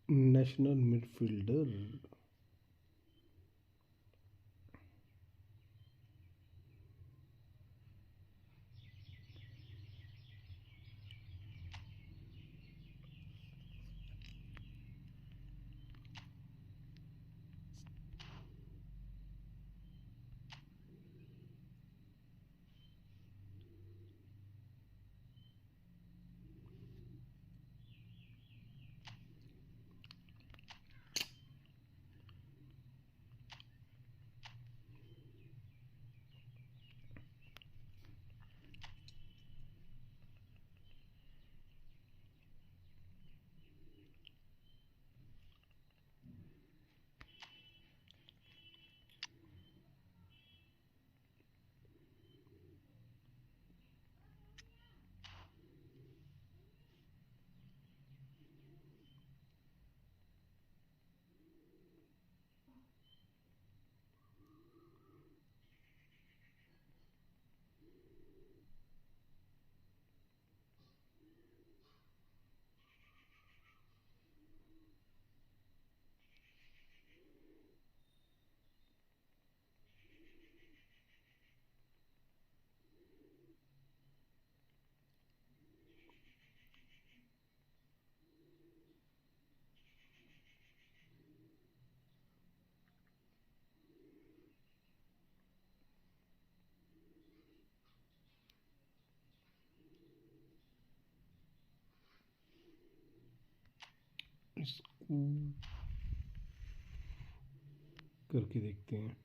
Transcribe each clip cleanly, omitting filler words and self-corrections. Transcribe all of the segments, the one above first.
National midfielder. इसको करके देखते हैं।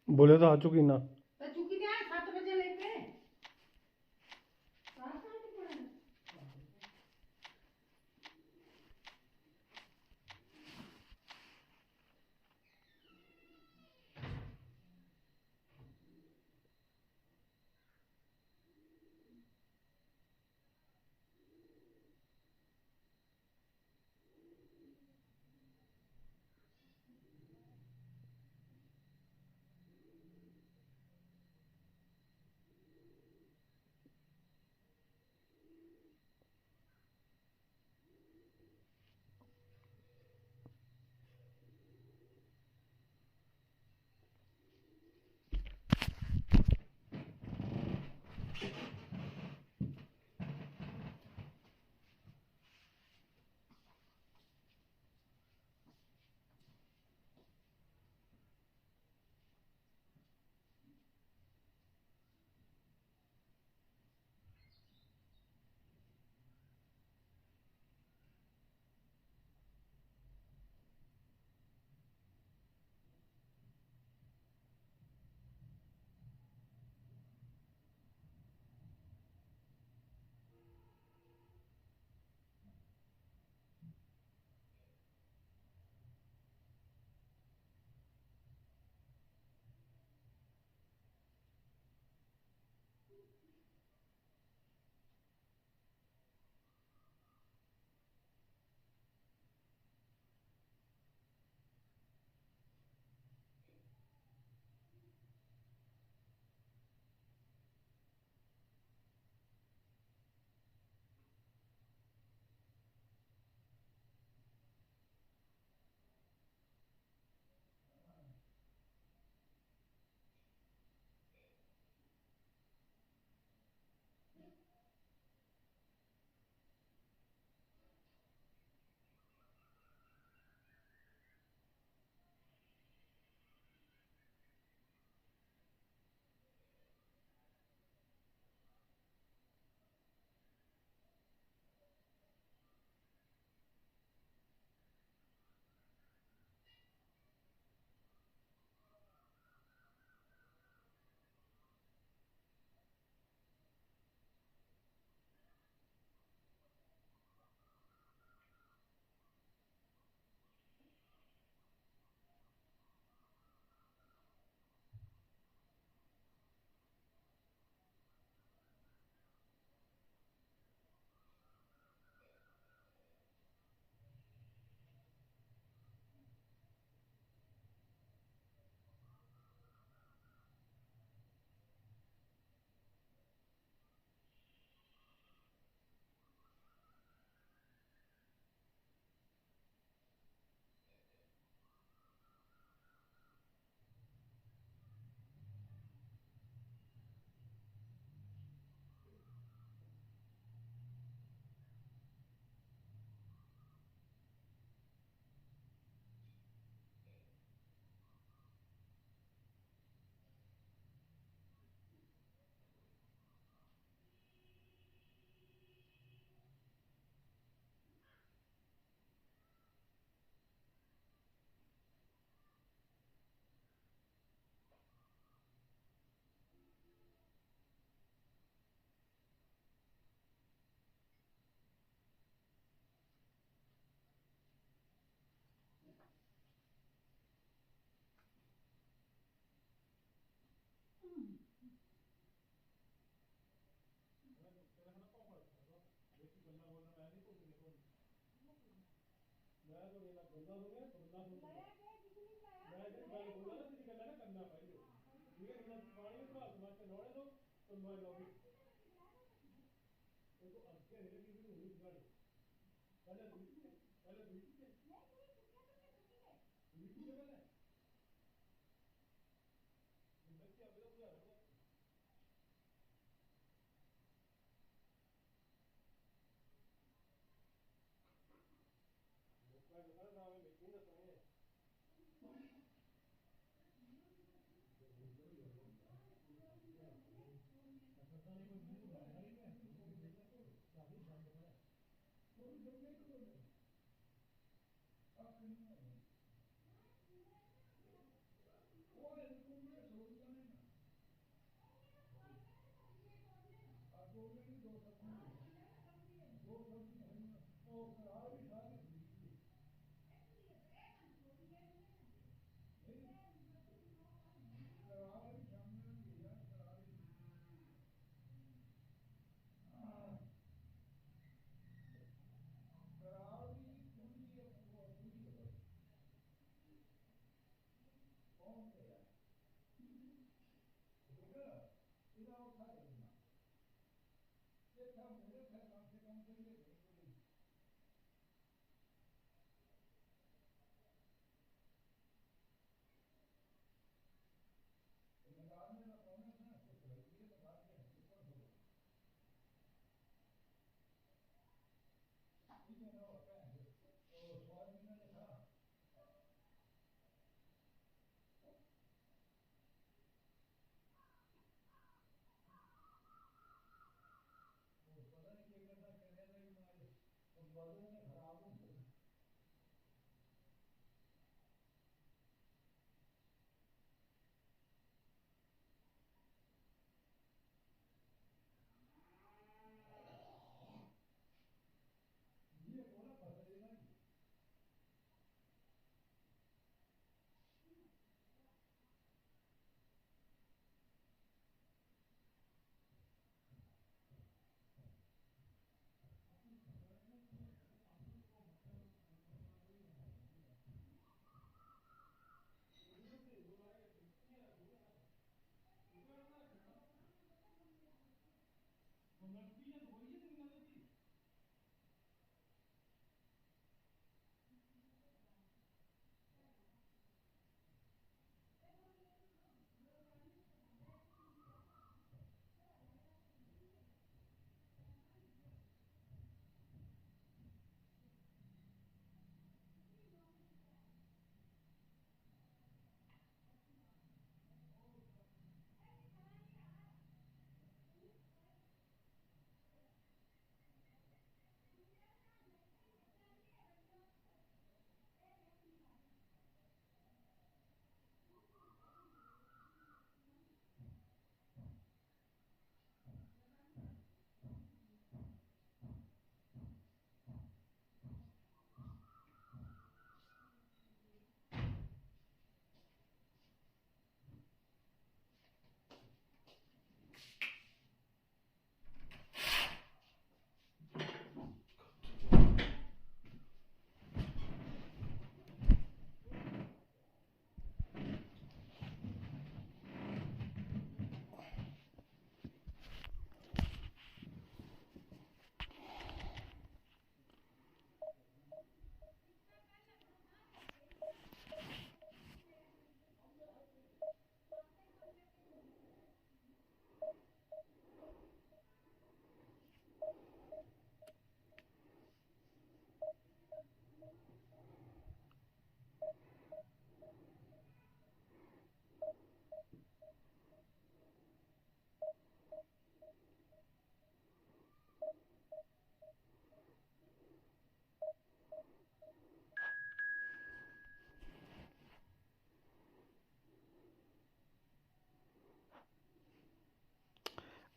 बोले तो आ चुकी ना।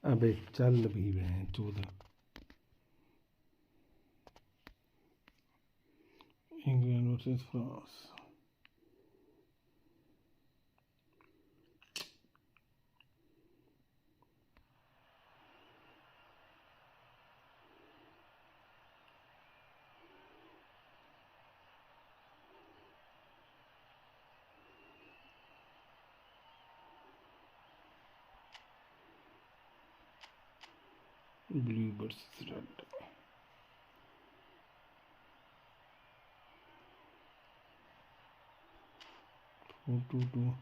अबे चल भी बहन चौदह। England versus France. Blue versus red. 4-2-2.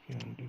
Can't go.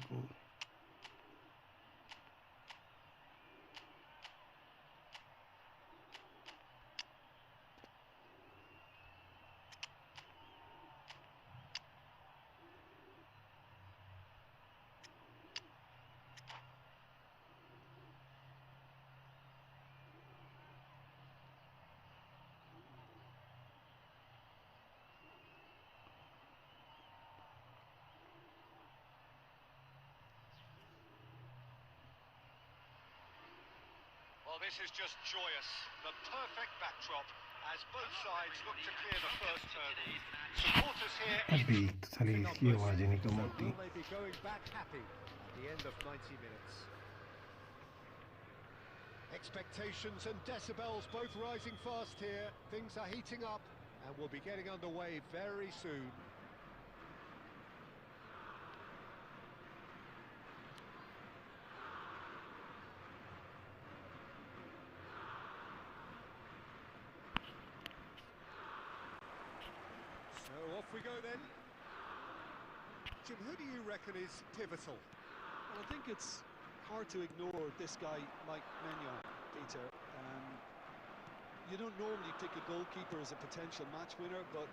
Well, this is just joyous. The perfect backdrop as both sides look to clear the first hurdle. Supporters here अभी साली इसकी आवाज़ ही नहीं कम होती. will they be going back happy at the end of 90 minutes? Expectations and decibels both rising fast here. Things are heating up and we'll be getting underway very soon. So off we go then. Jim, who do you reckon is pivotal? Well, I think it's hard to ignore this guy, Mike Maignan, Peter. You don't normally pick a goalkeeper as a potential match winner, but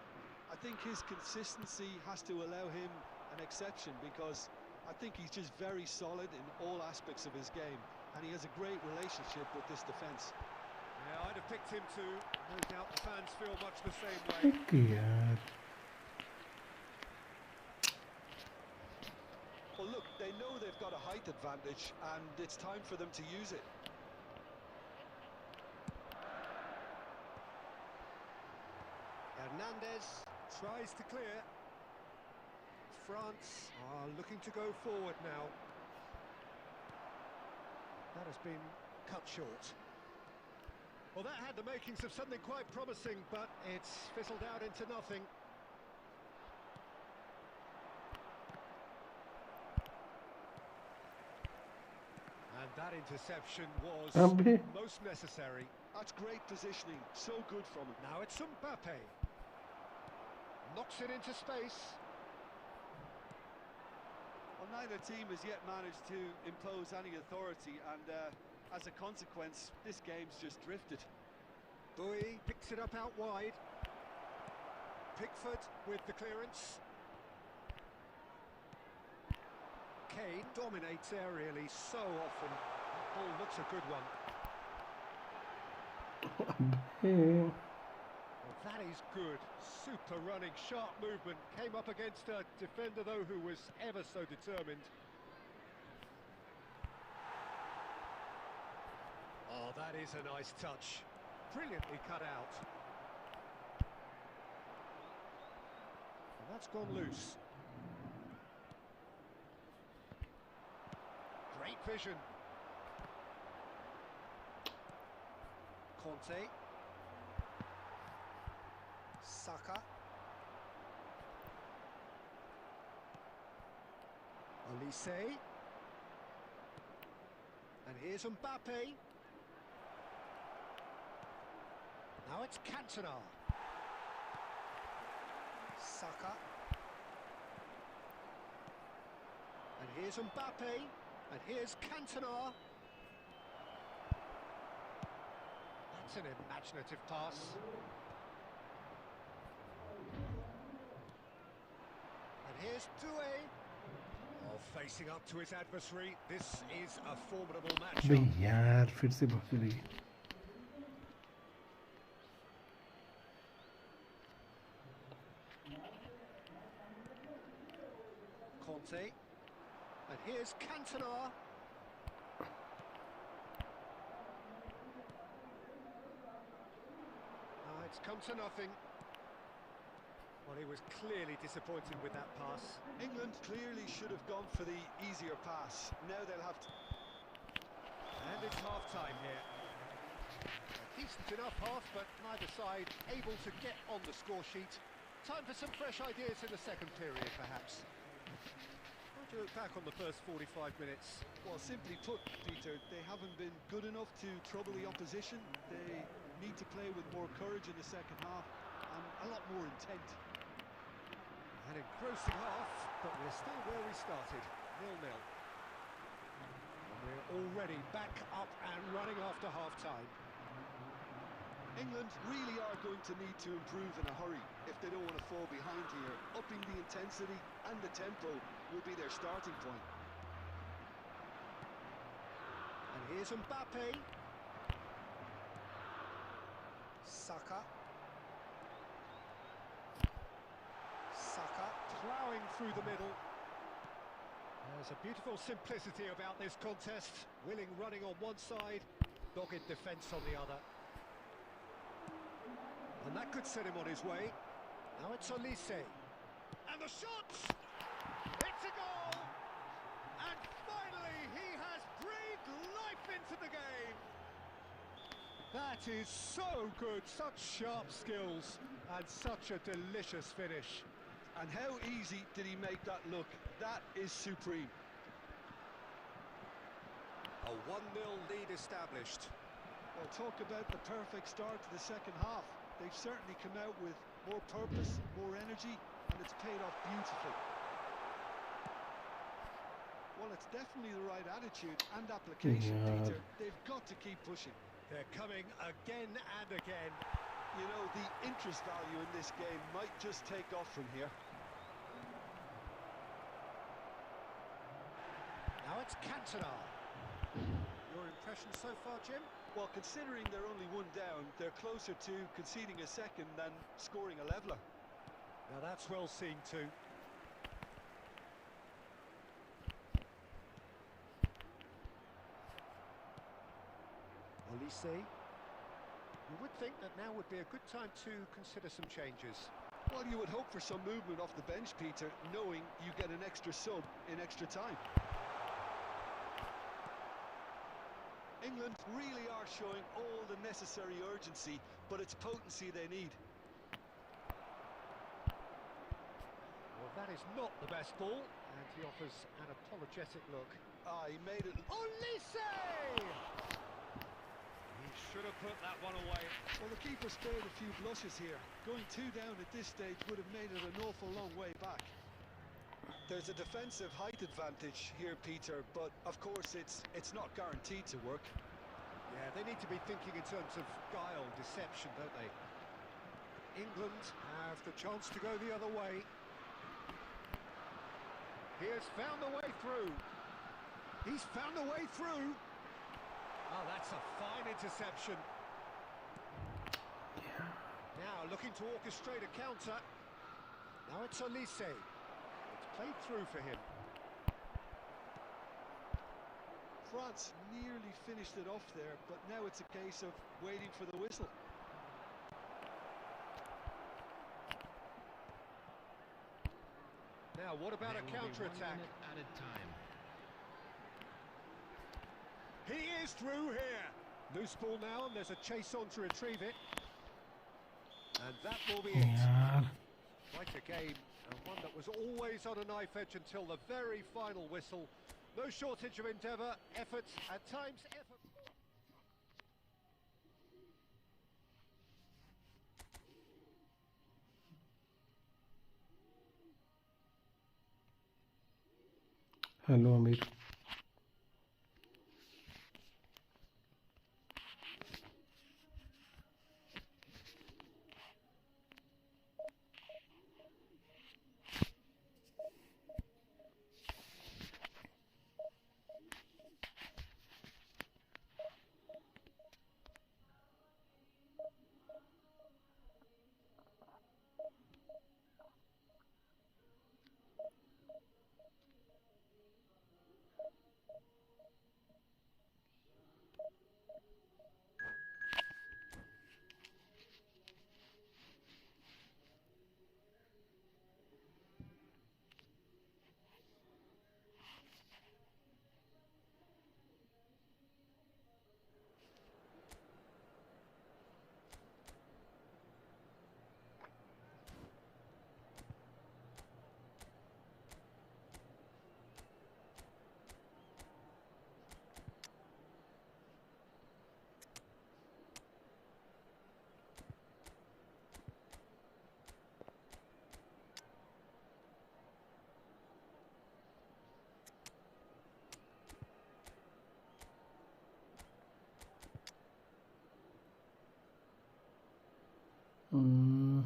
I think his consistency has to allow him an exception, because I think he's just very solid in all aspects of his game, and he has a great relationship with this defence. Yeah, I'd have picked him too. No doubt the fans feel much the same way. यार. Well, look, they know they've got a height advantage, and it's time for them to use it. Hernandez tries to clear. France are looking to go forward now. That has been cut short. Well, that had the makings of something quite promising, but it's fizzled out into nothing. And that interception was most necessary. That's great positioning, so good from him. Now it's Mbappe. Knocks it into space. Well, neither team has yet managed to impose any authority, and as a consequence, this game's just drifted. Bowie picks it up out wide. Pickford with the clearance. Kane dominates aerially so often. That ball looks a good one. Well, that is good. Super running, sharp movement. Came up against a defender, though, who was ever so determined. Oh, that is a nice touch. Brilliantly cut out. And that's gone loose. Great vision. Conte. Saka. Olise. And here's Mbappe. Now it's Cantona. Saka. And here's Mbappe. And here's Cantona. That's an imaginative pass. And here's Doué. Oh, facing up to his adversary. This is a formidable match. अबे यार फिर से भाग रही. Conte. And here's Cantona. It's come to nothing. Well, he was clearly disappointed with that pass. England clearly should have gone for the easier pass. Now they'll have to... And it's half-time here. A decent enough half, but neither side able to get on the score sheet. Time for some fresh ideas in the second period, perhaps. How do you look back on the first 45 minutes? Well, simply put, Peter, they haven't been good enough to trouble the opposition. They need to play with more courage in the second half and a lot more intent. An engrossing half, but we're still where we started, 0-0. And we're already back up and running after half-time. England really are going to need to improve in a hurry if they don't want to fall behind here. Upping the intensity and the tempo will be their starting point. And here's Mbappe. Saka. Saka ploughing through the middle. There's a beautiful simplicity about this contest. Willing running on one side, dogged defence on the other. And that could set him on his way. Now it's Olise. And the shot! It's a goal! And finally he has breathed life into the game! That is so good, such sharp skills and such a delicious finish. And how easy did he make that look? That is supreme. A 1-0 lead established. Well, talk about the perfect start to the second half. They've certainly come out with more purpose, more energy, and it's paid off beautifully. Well, it's definitely the right attitude and application, Peter. They've got to keep pushing. They're coming again and again. You know, the interest value in this game might just take off from here. Now it's Cantona. Your impression so far, Jim? Well, considering they're only one down, they're closer to conceding a second than scoring a leveller. Now that's well seen too. Olise. You would think that now would be a good time to consider some changes. Well, you would hope for some movement off the bench, Peter, knowing you get an extra sub in extra time. England really are showing all the necessary urgency, but it's potency they need. Well, that is not the best ball, and he offers an apologetic look. Ah, he made it. Olise! He should have put that one away. Well, the keeper spared a few blushes here. Going 2 down at this stage would have made it an awful long way back. There's a defensive height advantage here, Peter, but of course it's not guaranteed to work. Yeah, they need to be thinking in terms of guile, deception, don't they? England have the chance to go the other way. He has found a way through. He's found a way through. Oh, that's a fine interception. Yeah. Now looking to orchestrate a counter. Now it's Olise. It's played through for him. France nearly finished it off there, but now it's a case of waiting for the whistle. Now, what about a counter-attack? Added time. He is through here. Loose ball now, and there's a chase on to retrieve it. And that will be it. Yeah. Quite a game, and one that was always on a knife edge until the very final whistle. No shortage of endeavour, effort, at times effort. Hello, Amir. Hmm.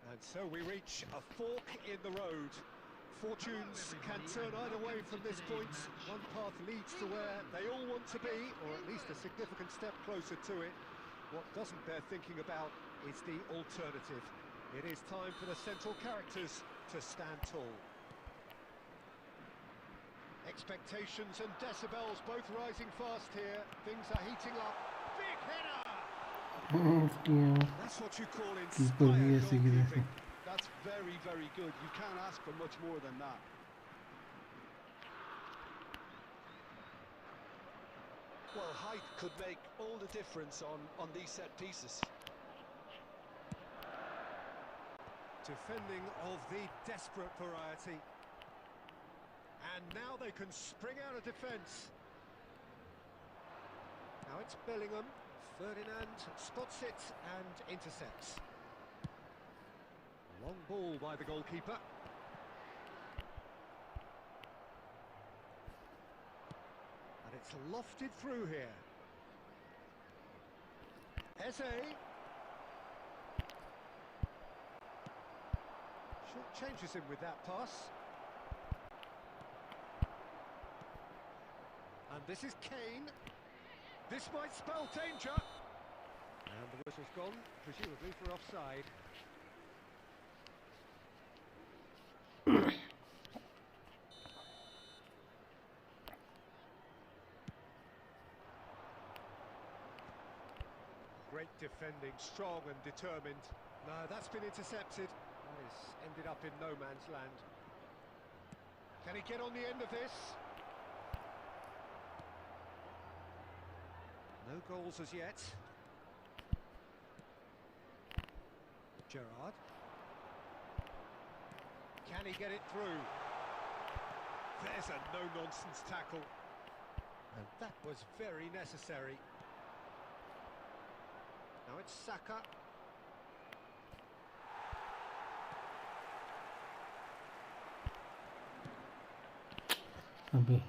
And so we reach a fork in the road. Fortunes can turn either way from this point. One path leads to where they all want to be, or at least a significant step closer to it. What doesn't bear thinking about is the alternative. It is time for the central characters to stand tall. Expectations and decibels both rising fast here. Things are heating up. Big header! That's what you call inspired goalkeeping. That's very, very good. You can't ask for much more than that. Well, height could make all the difference on these set pieces. Defending of the desperate variety. And now they can spring out of defence. Now it's Bellingham. Ferdinand spots it and intercepts. Long ball by the goalkeeper. And it's lofted through here. Eze. Short changes him with that pass. And this is Kane. This might spell danger. And the whistle's gone, presumably for offside. Great defending, strong and determined. No, that's been intercepted. Oh, it's ended up in no man's land. Can he get on the end of this? No goals as yet. Gerrard. Can he get it through? There's a no-nonsense tackle. And that was very necessary. Now it's Saka. अबे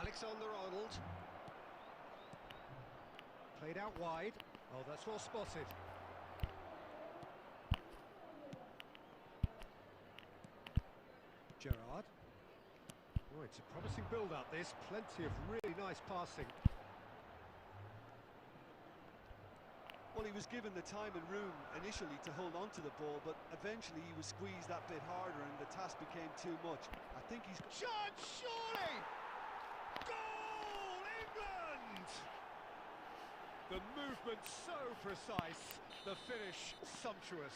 Alexander-Arnold. Played out wide. Oh, that's well spotted. Gerrard. Oh, it's a promising build-up, this. Plenty of really nice passing. Well, he was given the time and room initially to hold on to the ball, but eventually he was squeezed that bit harder and the task became too much. I think he's... Shot, surely! Goal, England! The movement so precise, the finish sumptuous.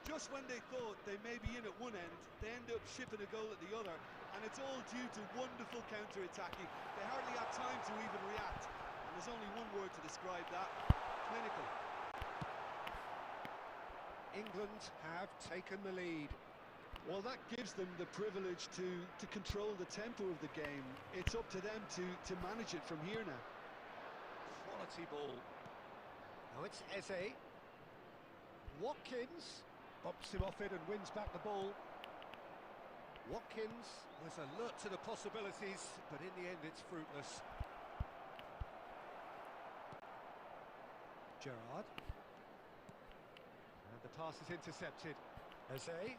Just when they thought they may be in at one end, they end up shipping a goal at the other, and it's all due to wonderful counter-attacking. They hardly have time to even react, and there's only one word to describe that: clinical. England have taken the lead. Well, that gives them the privilege to control the tempo of the game. It's up to them to manage it from here now. Quality ball. Now it's Eze. Watkins bops him off it and wins back the ball. Watkins was alert to the possibilities, but in the end it's fruitless. Gerrard. And the pass is intercepted. Eze.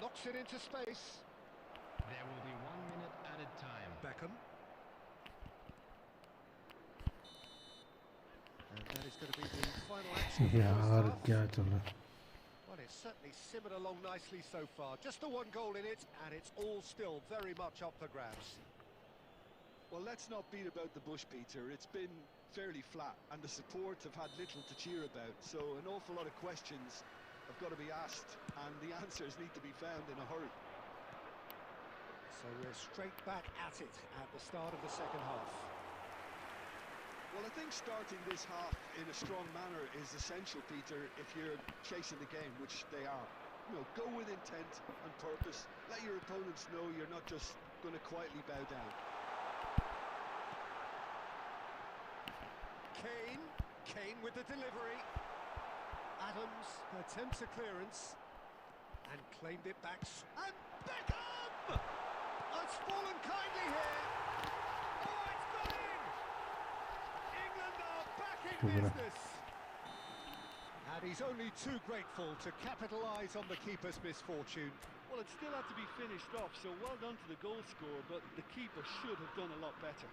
Knocks it into space. There will be 1 minute added time. Beckham. And that is going to be the final action. यार क्या चल रहा है Well, it's certainly simmered along nicely so far. Just the one goal in it, and it's all still very much up for grabs. Well, let's not beat about the bush, Peter. It's been fairly flat, and the support have had little to cheer about. So an awful lot of questions have got to be asked, and the answers need to be found in a hurry. So we're straight back at it at the start of the second half. Well, I think starting this half in a strong manner is essential, Peter, if you're chasing the game, which they are. You know, go with intent and purpose. Let your opponents know you're not just going to quietly bow down. Kane with the delivery. Adams attempts a clearance and claimed it back. And Beckham! Oh, it's fallen kindly here. Oh, it's gone in! England are back in business. And he's only too grateful to capitalise on the keeper's misfortune. Well, it still had to be finished off, so well done to the goal scorer, but the keeper should have done a lot better.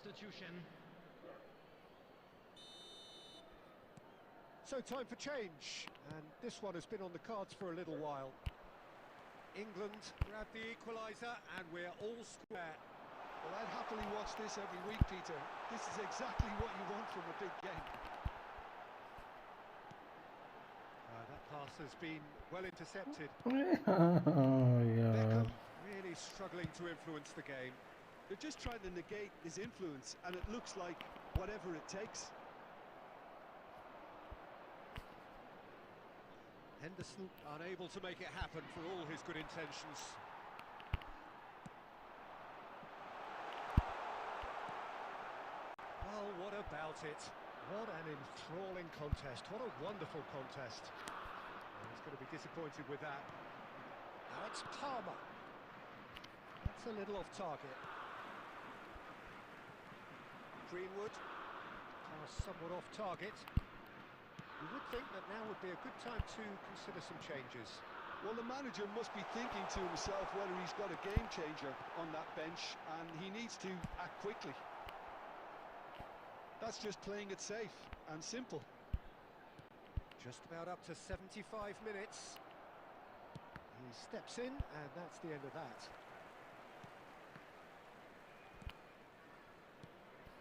Substitution. So time for change, and this one has been on the cards for a little while. England grab the equaliser, and we're all square. Well, I'd happily watch this every week, Peter. This is exactly what you want from a big game. That pass has been well intercepted. Oh, yeah. Beckham really struggling to influence the game. They're just trying to negate his influence, and it looks like whatever it takes. Henderson unable to make it happen for all his good intentions. Well, what about it? What an enthralling contest. What a wonderful contest. Well, he's going to be disappointed with that. Now it's Palmer. That's a little off target. Greenwood, pass somewhat off target. You would think that now would be a good time to consider some changes. Well, the manager must be thinking to himself whether he's got a game changer on that bench, and he needs to act quickly. That's just playing it safe and simple. Just about up to 75 minutes. He steps in, and that's the end of that.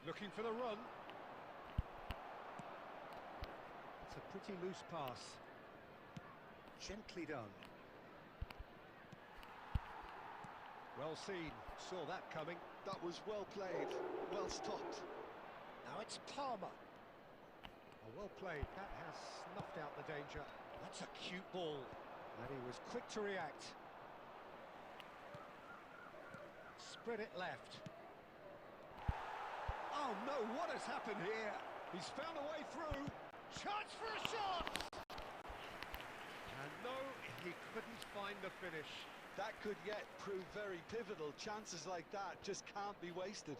Looking for the run. It's a pretty loose pass. Gently done. Well seen. Saw that coming. That was well played, well stopped. Now it's Palmer. Oh, well played. That has snuffed out the danger. That's a cute ball. And he was quick to react. Spread it left. Oh no, what has happened here? He's found a way through. Chance for a shot! And no, he couldn't find the finish. That could yet prove very pivotal. Chances like that just can't be wasted.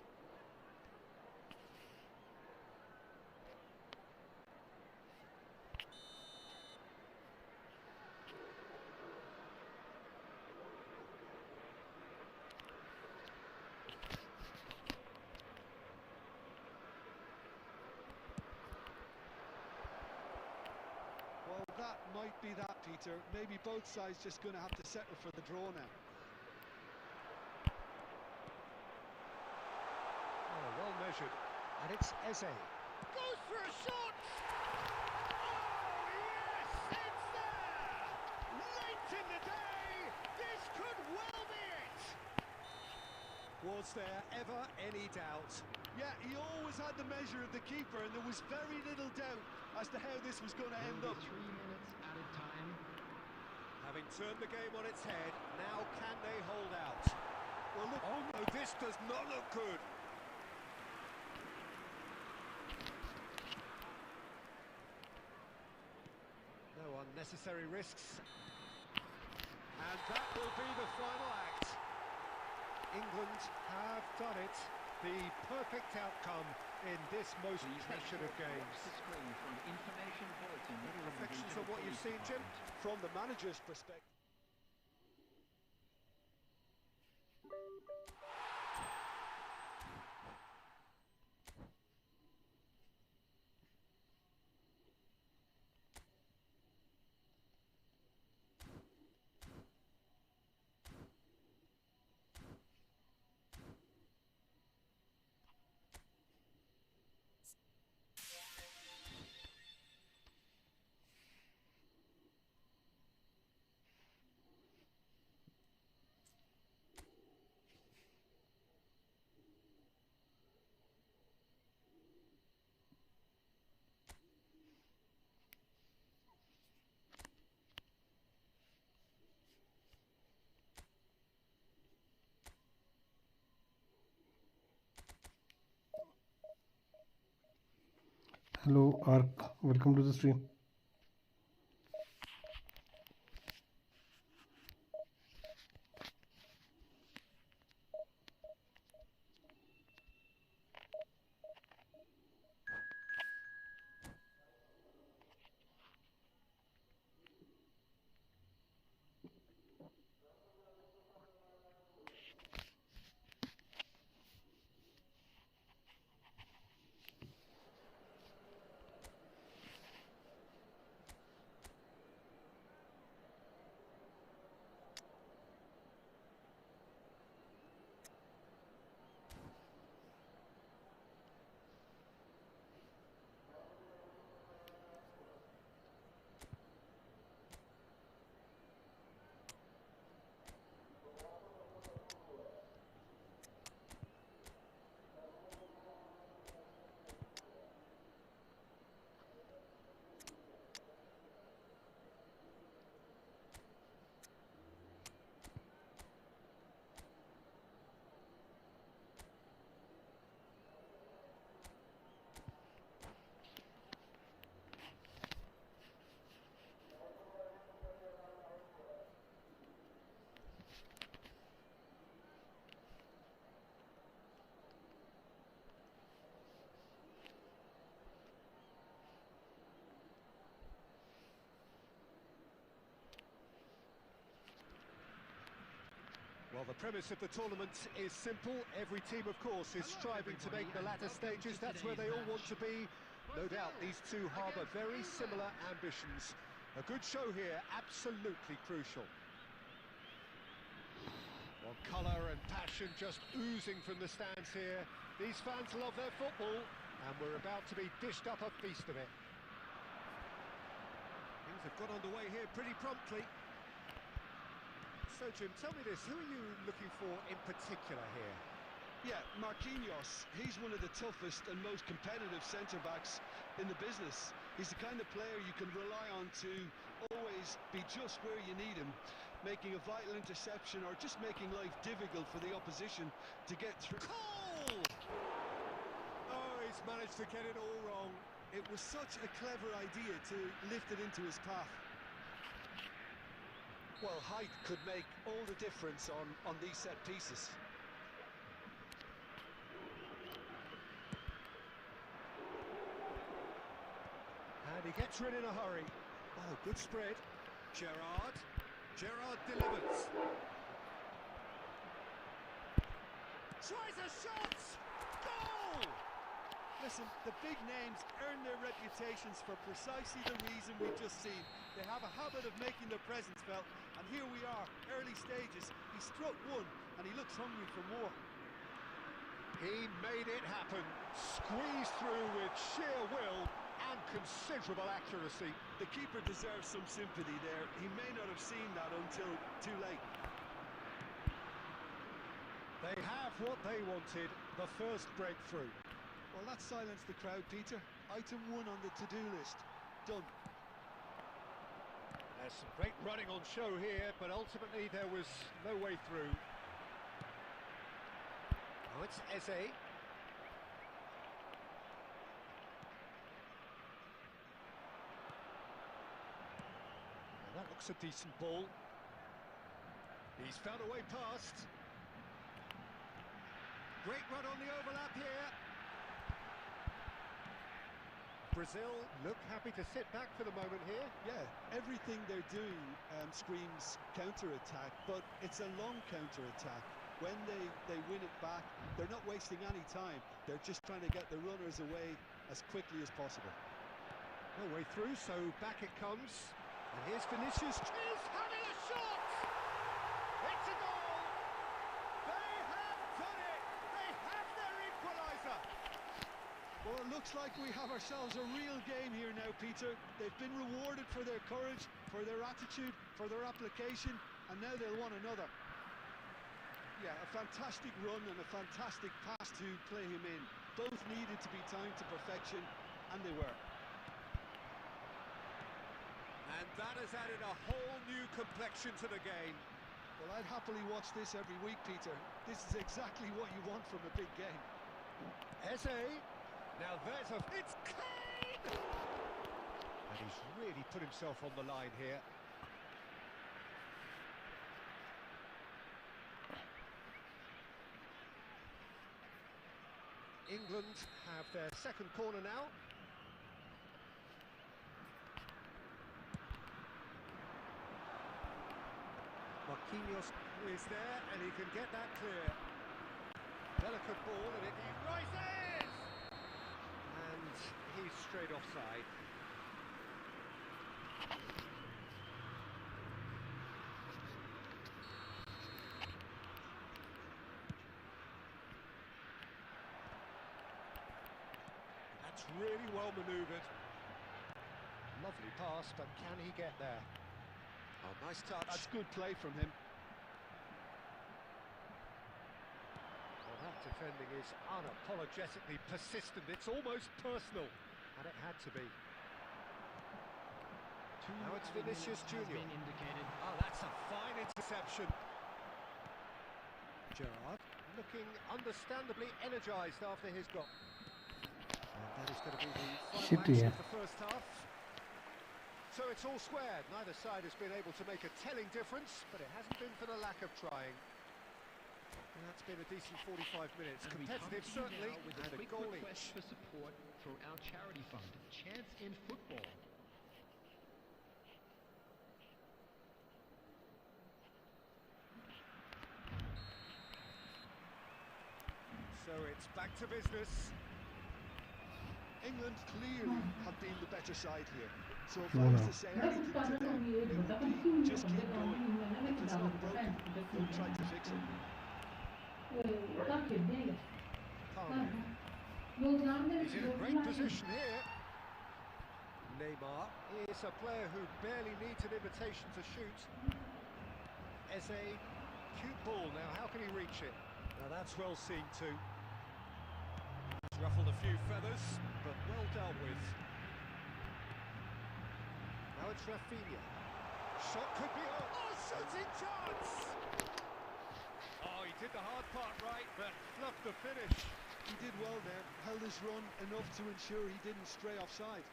That might be that, Peter. Maybe both sides just going to have to settle for the draw now. Oh, well measured. And it's Eze. Goes for a shot! Oh, yes! It's there! Late in the day! This could well be it! Was there ever any doubt? Yeah, he always had the measure of the keeper, and there was very little doubt as to how this was going to end up. 3 minutes added time. Having turned the game on its head, now can they hold out? Well, look, oh no, this does not look good. No unnecessary risks. And that will be the final act. England have done it. The perfect outcome in this most passionate of games. The screen from information bulletin. Reflections on what you've seen, Jim? From the manager's perspective. Hello, Ark. Welcome to the stream. Well, the premise of the tournament is simple. Every team, of course, is striving to make the latter stages. That's where they all want to be. No doubt these two harbour very similar ambitions. A good show here, absolutely crucial. Well, colour and passion just oozing from the stands here. These fans love their football, and we're about to be dished up a feast of it. Things have got underway here pretty promptly. So, Jim, tell me this, who are you looking for in particular here? Yeah, Marquinhos, he's one of the toughest and most competitive centre-backs in the business. He's the kind of player you can rely on to always be just where you need him, making a vital interception or just making life difficult for the opposition to get through. Goal! Oh, he's managed to get it all wrong. It was such a clever idea to lift it into his path. Well, height could make all the difference on these set pieces. And he gets rid in a hurry. Oh, good spread. Gerrard delivers. Tries a shot! Goal! Listen, the big names earn their reputations for precisely the reason we've just seen. They have a habit of making their presence felt, and here we are, early stages. He struck one, and he looks hungry for more. He made it happen. Squeezed through with sheer will and considerable accuracy. The keeper deserves some sympathy there. He may not have seen that until too late. They have what they wanted, the first breakthrough. Well, that silenced the crowd, Peter. Item 1 on the to-do list. Done. There's some great running on show here, but ultimately there was no way through. Oh, it's Eze. Well, that looks a decent ball. He's found a way past. Great run on the overlap here. Brazil look happy to sit back for the moment here. Yeah, everything they're doing screams counter-attack, but it's a long counter-attack. When they win it back, they're not wasting any time. They're just trying to get the runners away as quickly as possible. No way through, so back it comes. And here's Vinicius. Is having a shot! It's a goal! They have done it! They have their equaliser! Well, it looks like we have ourselves a real game here now, Peter. They've been rewarded for their courage, for their attitude, for their application, and now they'll want another. Yeah, a fantastic run and a fantastic pass to play him in. Both needed to be timed to perfection, and they were. And that has added a whole new complexion to the game. Well, I'd happily watch this every week, Peter. This is exactly what you want from a big game. Eze. Now there's a... It's Kane! And he's really put himself on the line here. England have their second corner now. Marquinhos is there, and he can get that clear. Delicate ball, and it rises! And he's straight offside. That's really well manoeuvred. Lovely pass, but can he get there? Oh, nice touch. That's good play from him. Well, that defending is unapologetically persistent. It's almost personal, and it had to be. Now it's Vinicius Junior. Oh, that's a fine interception. Gerrard looking understandably energised after his goal. And that is going to be the final action of the first half. So it's all squared. Neither side has been able to make a telling difference, but it hasn't been for the lack of trying. And that's been a decent 45 minutes. And Competitive, certainly, with and a a quick goal request each. for support for our charity fund, Chance in Football. So it's back to business. England clearly have been the better side here. So if I was to say anything to them, it would be just keep going. If it's not broken, don't try to fix it. Palmer. He's in a great position here. Neymar is a player who barely needs an invitation to shoot. As a cute ball now, how can he reach it? Now that's well seen too. He's ruffled a few feathers, but well dealt with. Now it's Rafinha. Shot could be... Oh, shooting chance! Oh, he did the hard part right, but fluffed the finish. He did well there, held his run enough to ensure he didn't stray offside.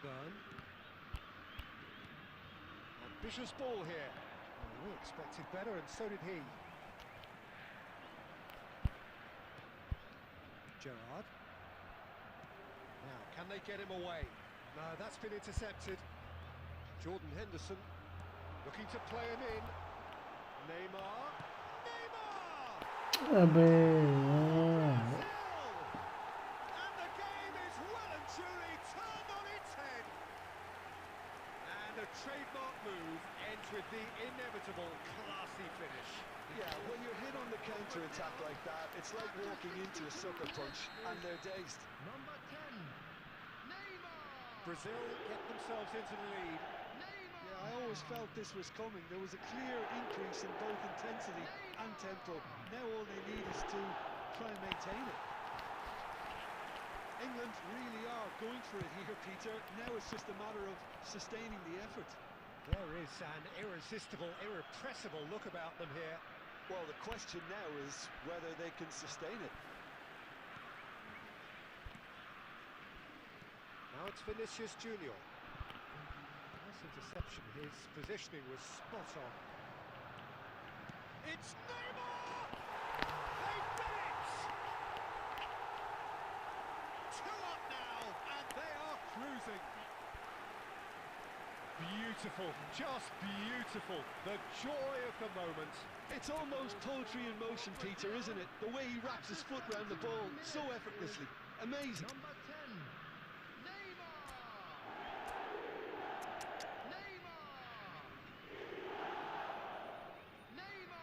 Burn. Ambitious ball here. Well, we expected better, and so did he. Gerrard. Now, can they get him away? No, that's been intercepted. Jordan Henderson looking to play him in. Neymar. Neymar! And the game is well and truly turned on its head. And a trademark move ends with the inevitable classy finish. Yeah, when you're hit on the counter-attack like that, it's like walking into a sucker punch, and they're dazed. Number 10, Neymar! Brazil get themselves into the lead. Yeah, I always felt this was coming. There was a clear increase in both intensity and tempo. Now all they need is to try and maintain it. England really are going for it here, Peter. Now it's just a matter of sustaining the effort. There is an irresistible, irrepressible look about them here. Well, the question now is whether they can sustain it. Now Now it's Vinicius Junior. Nice interception, his positioning was spot on. It's Neymar! They've done it! 2 up now, and they are cruising. Beautiful, just beautiful. The joy of the moment. It's almost poetry in motion, Peter, isn't it? The way he wraps his foot round the ball so effortlessly. Amazing. Number 10, Neymar! Neymar! Neymar!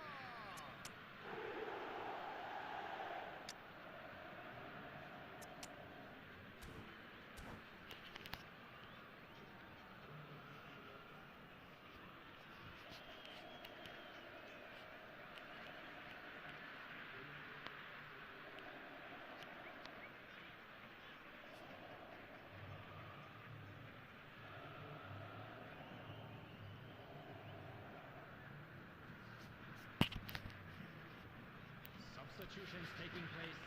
Substitutions taking place.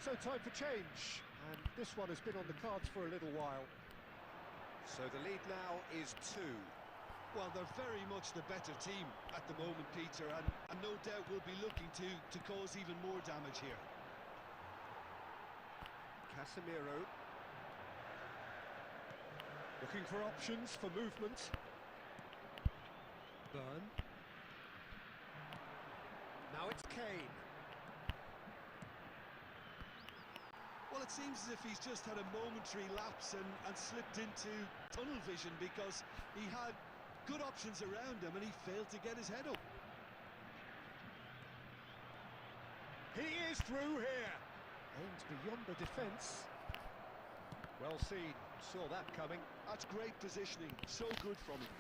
So time for change, and this one has been on the cards for a little while. So the lead now is 2. Well, they're very much the better team at the moment, Peter, and no doubt will be looking to cause even more damage here. Casemiro. Looking for options for movement. Burn. Now it's Kane. Well, it seems as if he's just had a momentary lapse and slipped into tunnel vision, because he had good options around him and he failed to get his head up. He is through here. Aimed beyond the defence. Well seen, saw that coming. That's great positioning, so good from him.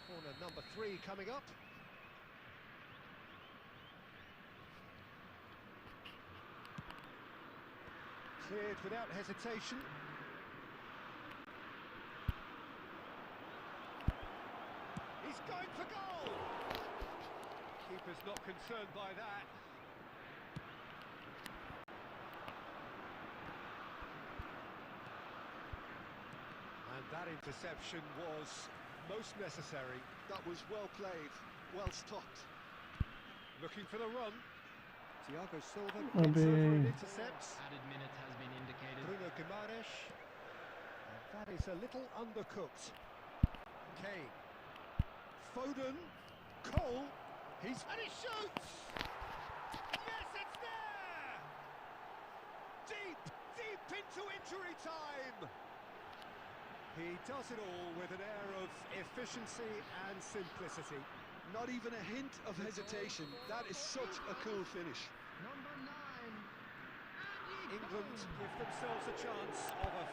Corner number 3 coming up. Cleared without hesitation. He's going for goal! Keeper's not concerned by that. And that interception was most necessary. That was well played, well stopped. Looking for the run. Thiago Silva Oh, gets over and big. intercepts. Added minute has been indicated. Bruno Guimaraes. And that is a little undercooked. Kane. Foden. Cole. And he shoots! Yes, it's there! Deep, deep into injury time! He does it all with an air of efficiency and simplicity. Not even a hint of hesitation. That is such a cool finish. Number 9, and England give themselves a chance of a...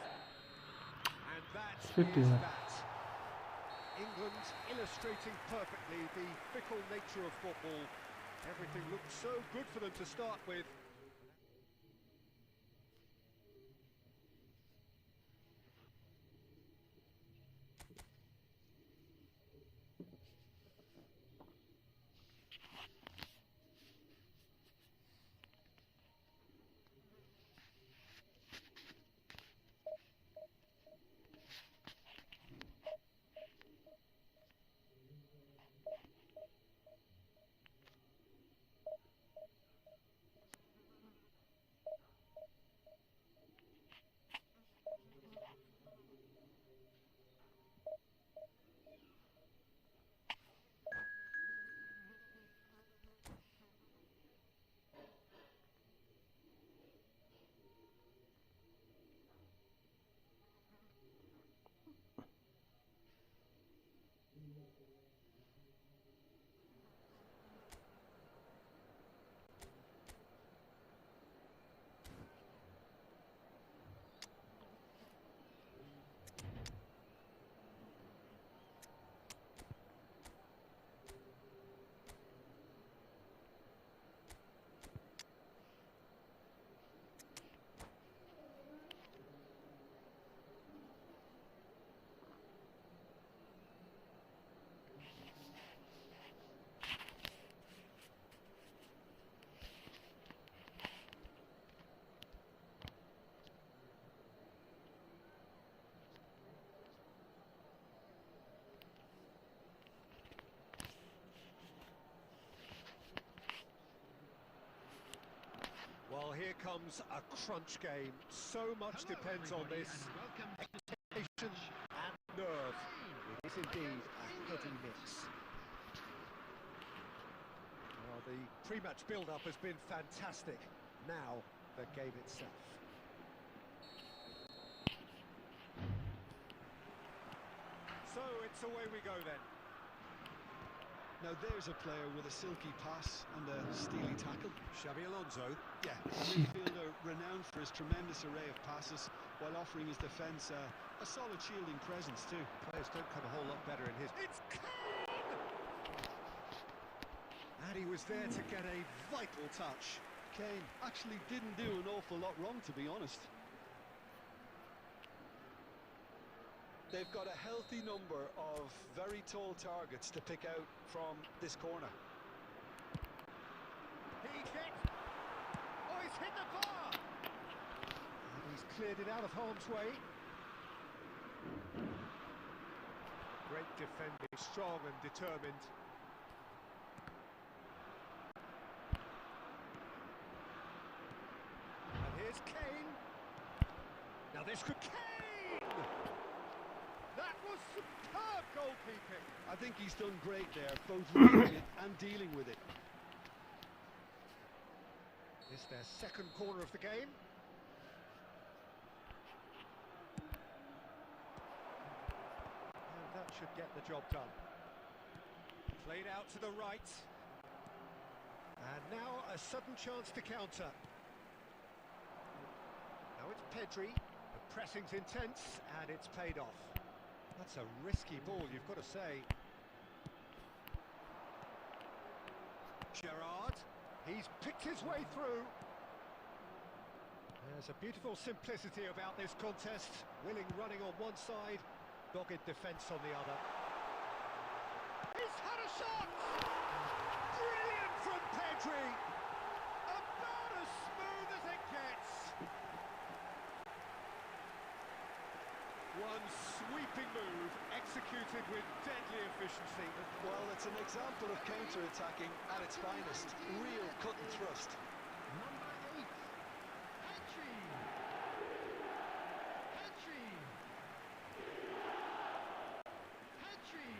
And that 50 is now. that. England illustrating perfectly the fickle nature of football. Everything looked so good for them to start with. Well, here comes a crunch game. So much Hello, depends on everybody, this. and welcome to the Patience and nerve. It is indeed a heady mix. Well, the pre-match build-up has been fantastic. Now, the game itself. So, it's away we go then. Now there's a player with a silky pass and a steely tackle. Xabi Alonso. Yeah, a midfielder renowned for his tremendous array of passes while offering his defence a solid shielding presence too. Players don't come a whole lot better in his... It's Kane! And he was there to get a vital touch. Kane actually didn't do an awful lot wrong, to be honest. They've got a healthy number of very tall targets to pick out from this corner. He hit! Oh, he's hit the bar! And he's cleared it out of harm's way. Great defending, strong and determined. And here's Kane. Now this could... Kane! That was superb goalkeeping. I think he's done great there, both reading it and dealing with it. It's their second corner of the game. And that should get the job done. Played out to the right. And now a sudden chance to counter. Now it's Pedri. The pressing's intense and it's paid off. That's a risky ball, you've got to say. Gerrard, he's picked his way through. There's a beautiful simplicity about this contest. Willing running on one side, dogged defence on the other. He's had a shot! Brilliant from Pedri! About as smooth as it gets. One sweeping move, executed with deadly efficiency. Well, it's an example of counter-attacking at its finest. Real cut and thrust. number 8, Petri. Petri. Petri.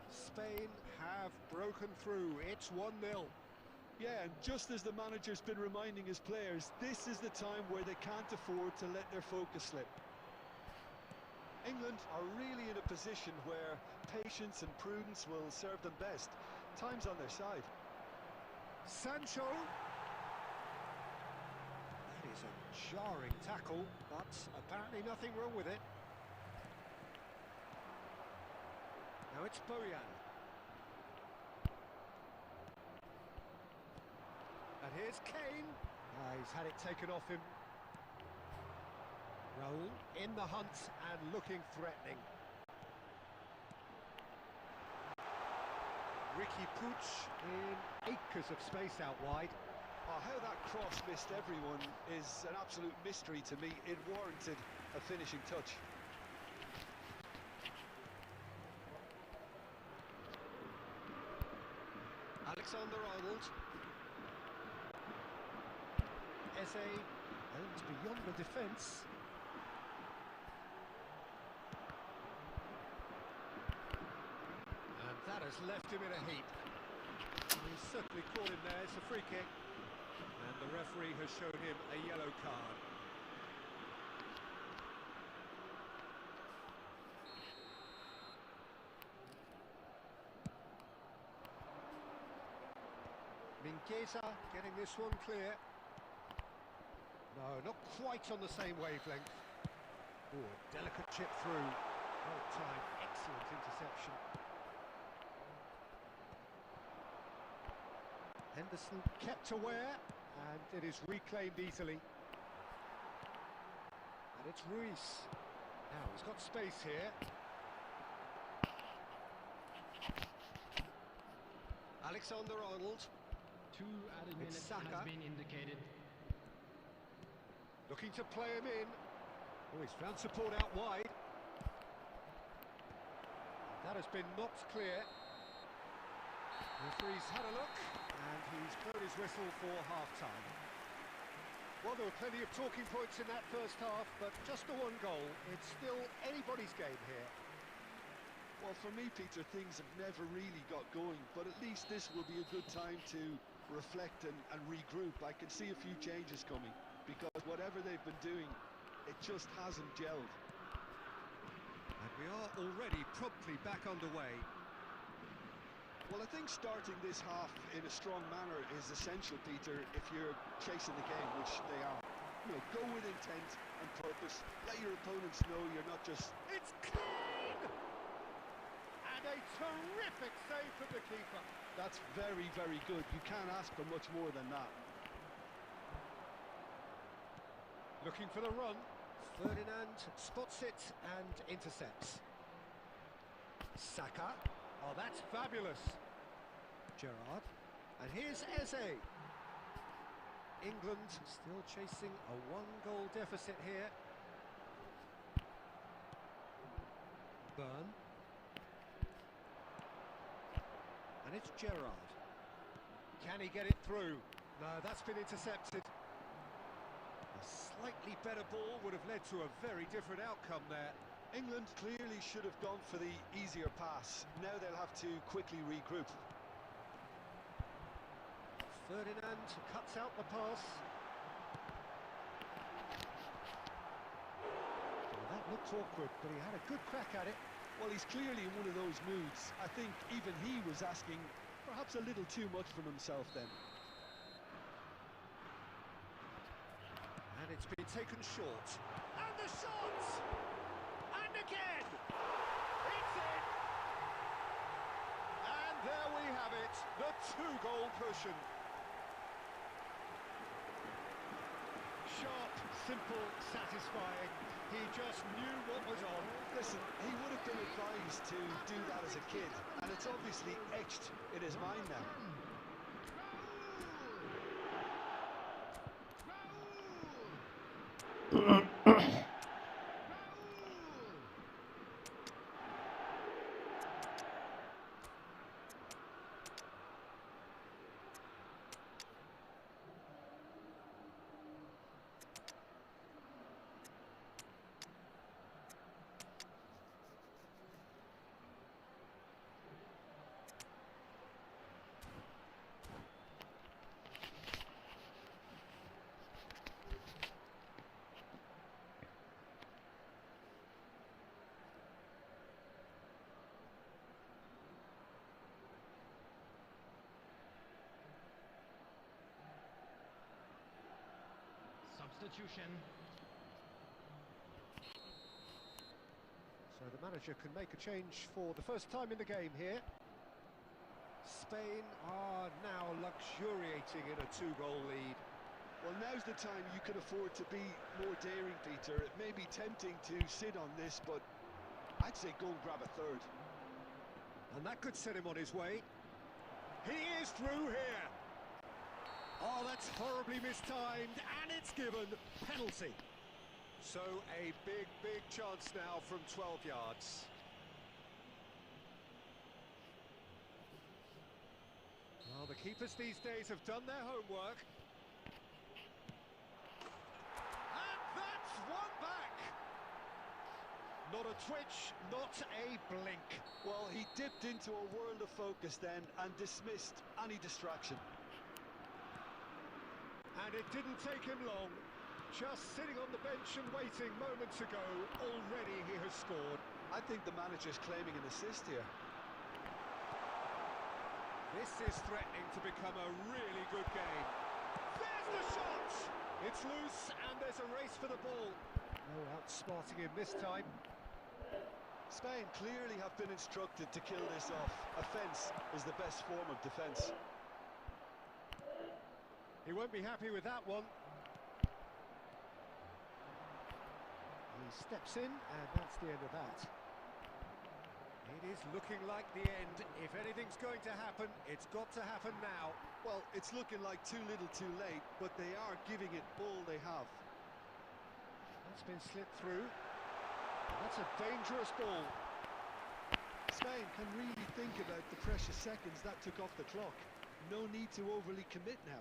Spain have broken through. It's 1-0. Yeah, and just as the manager's been reminding his players, this is the time where they can't afford to let their focus slip. England are really in a position where patience and prudence will serve them best. Time's on their side. Sancho. That is a jarring tackle, but apparently nothing wrong with it. Now it's Bojan. And here's Kane. He's had it taken off him. Raul in the hunt and looking threatening. Ricky Puig in acres of space out wide. Oh, how that cross missed everyone is an absolute mystery to me. It warranted a finishing touch. Alexander-Arnold. Eze, and beyond the defence. And that has left him in a heap. He's certainly caught him there. It's a free kick. And the referee has shown him a yellow card. Mingueza getting this one clear. No, not quite on the same wavelength. Oh, a delicate chip through. Well timed, excellent interception. Henderson kept aware, and it is reclaimed easily. And it's Ruiz. Now, he's got space here. Alexander-Arnold. 2 added minutes Saka. has been indicated. Looking to play him in. Oh, he's found support out wide. That has been knocked clear. The referee's had a look, and he's blown his whistle for half-time. Well, there were plenty of talking points in that first half, but just the one goal. It's still anybody's game here. Well, for me, Peter, things have never really got going, but at least this will be a good time to reflect and regroup. I can see a few changes coming, because whatever they've been doing, it just hasn't gelled. And we are already promptly back underway. Well, I think starting this half in a strong manner is essential, Peter, if you're chasing the game, which they are. You know, go with intent and purpose. Let your opponents know you're not just... It's clean! And a terrific save from the keeper. That's very, very good. You can't ask for much more than that. Looking for the run. Ferdinand spots it and intercepts. Saka. Oh, that's fabulous. Gerrard. And here's Eze. England still chasing a one-goal deficit here. Burn. And it's Gerrard. Can he get it through? No, that's been intercepted. A slightly better ball would have led to a very different outcome there. England clearly should have gone for the easier pass. Now they'll have to quickly regroup. Ferdinand cuts out the pass. Well, that looked awkward, but he had a good crack at it. Well, he's clearly in one of those moods. I think even he was asking perhaps a little too much from himself then. And it's been taken short. And the shot! And again! It's in! And there we have it, the two-goal cushion. Sharp, simple, satisfying. He just knew what was on. Listen, he would have been advised to do that as a kid, and it's obviously etched in his mind now. Substitution. So the manager can make a change for the first time in the game here. Spain are now luxuriating in a two-goal lead. Well, now's the time you can afford to be more daring, Peter. It may be tempting to sit on this, but I'd say go and grab a third. And that could set him on his way. He is through here. Oh, that's horribly mistimed, and it's given penalty. So a big, big chance now from 12 yards. Well, the keepers these days have done their homework. And that's one back. Not a twitch, not a blink. Well, he dipped into a world of focus then and dismissed any distraction. And it didn't take him long. Just sitting on the bench and waiting moments ago, already he has scored. I think the manager's claiming an assist here. This is threatening to become a really good game. There's the shot! It's loose and there's a race for the ball. No outsmarting him this time. Spain clearly have been instructed to kill this off. Offence is the best form of defence. He won't be happy with that one. He steps in, and that's the end of that. It is looking like the end. If anything's going to happen, it's got to happen now. Well, it's looking like too little too late, but they are giving it all they have. That's been slipped through. That's a dangerous ball. Spain can really think about the precious seconds that took off the clock. No need to overly commit now.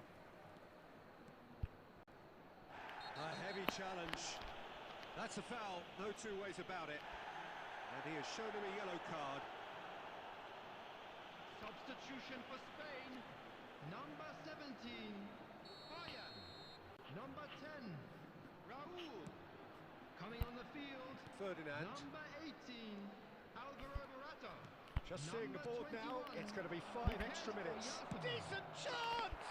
A heavy challenge. That's a foul, no two ways about it. And he has shown him a yellow card. Substitution for Spain. Number 17, Bayern. Number 10, Raúl. Coming on the field, Ferdinand. number 18, Alvaro Morata. Just seeing the board now, 21, it's going to be 5 extra minutes. Decent chance!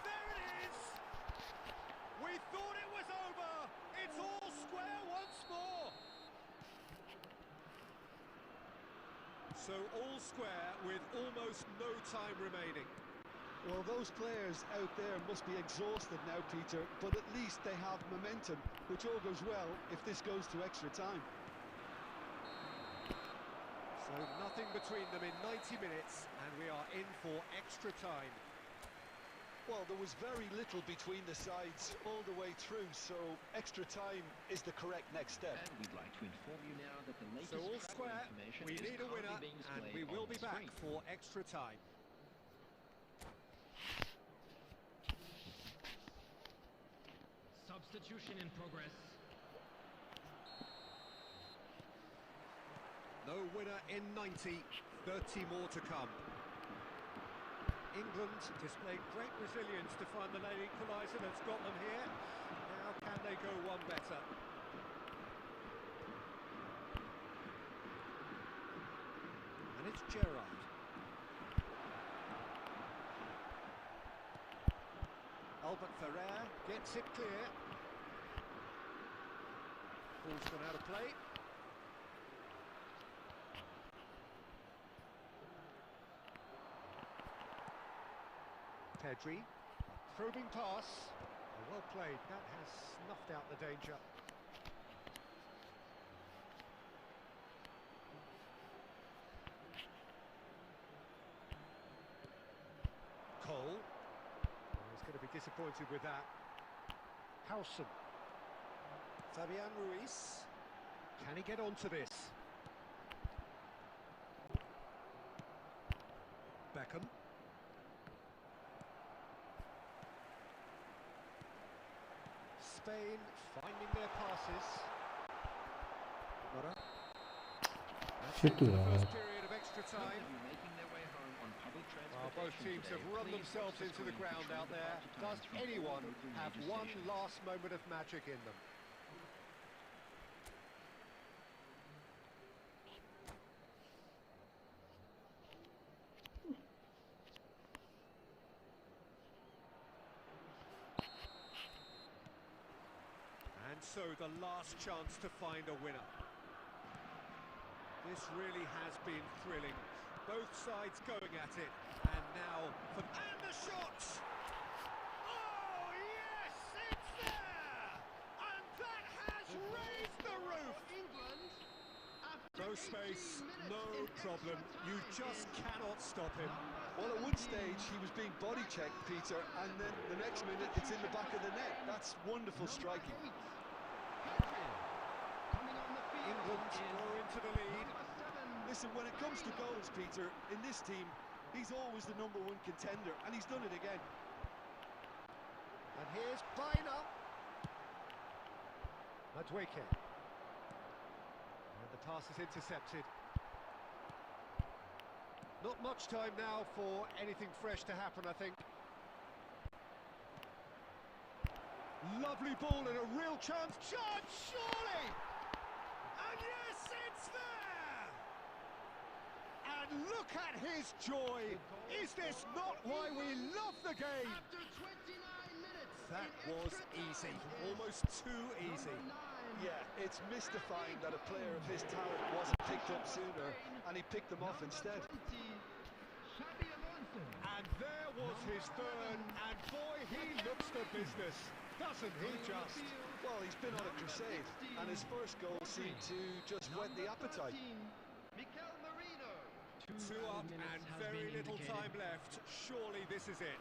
There it is! We thought it was over! It's all square once more! So all square with almost no time remaining. Well, those players out there must be exhausted now, Peter, but at least they have momentum, which all goes well if this goes to extra time. So nothing between them in 90 minutes, and we are in for extra time. Well, there was very little between the sides all the way through, so extra time is the correct next step. And we'd like to inform you now that the latest So all travel square, information we is need a winner, currently being and displayed we will on be the back screen. for extra time. Substitution in progress. No winner in 90, 30 more to come. England displayed great resilience to find the late equaliser that's got them here. Now can they go one better? And it's Gerrard. Albert Ferrer gets it clear. Ball's gone out of play. Pedri, probing pass, well played, that has snuffed out the danger. Cole, he's going to be disappointed with that. Howson, Fabian Ruiz, can he get onto this? Beckham. Spain finding their passes. Mora. That's Shit, into the yeah. first period of extra time. Making their way home on public Both teams have run themselves into the ground out there. Does anyone have one last moment of magic in them? And so the last chance to find a winner. This really has been thrilling. Both sides going at it. And now for... And the shot! Oh, yes! It's there! And that has raised the roof! England. No space, no problem. You just cannot stop him. Well, at one stage he was being body checked, Peter, and then the next minute it's in the back of the net. That's wonderful striking. England go into the lead. Listen, when it comes to goals, Peter, in this team, he's always the #1 contender, and he's done it again. And here's Baina. Madueke. And the pass is intercepted. Not much time now for anything fresh to happen, I think. Lovely ball and a real chance. Chance, surely! And yes, it's there! And look at his joy! Is this not why we love the game? After 29 minutes. That was easy, almost too easy. Yeah, it's mystifying that a player of his talent wasn't picked up sooner, and he picked them off instead. And there was his third, and boy, he looks the business, doesn't he just? Well, he's been on a crusade, and his first goal seemed to just whet the appetite. Two up and very little time left. Surely this is it.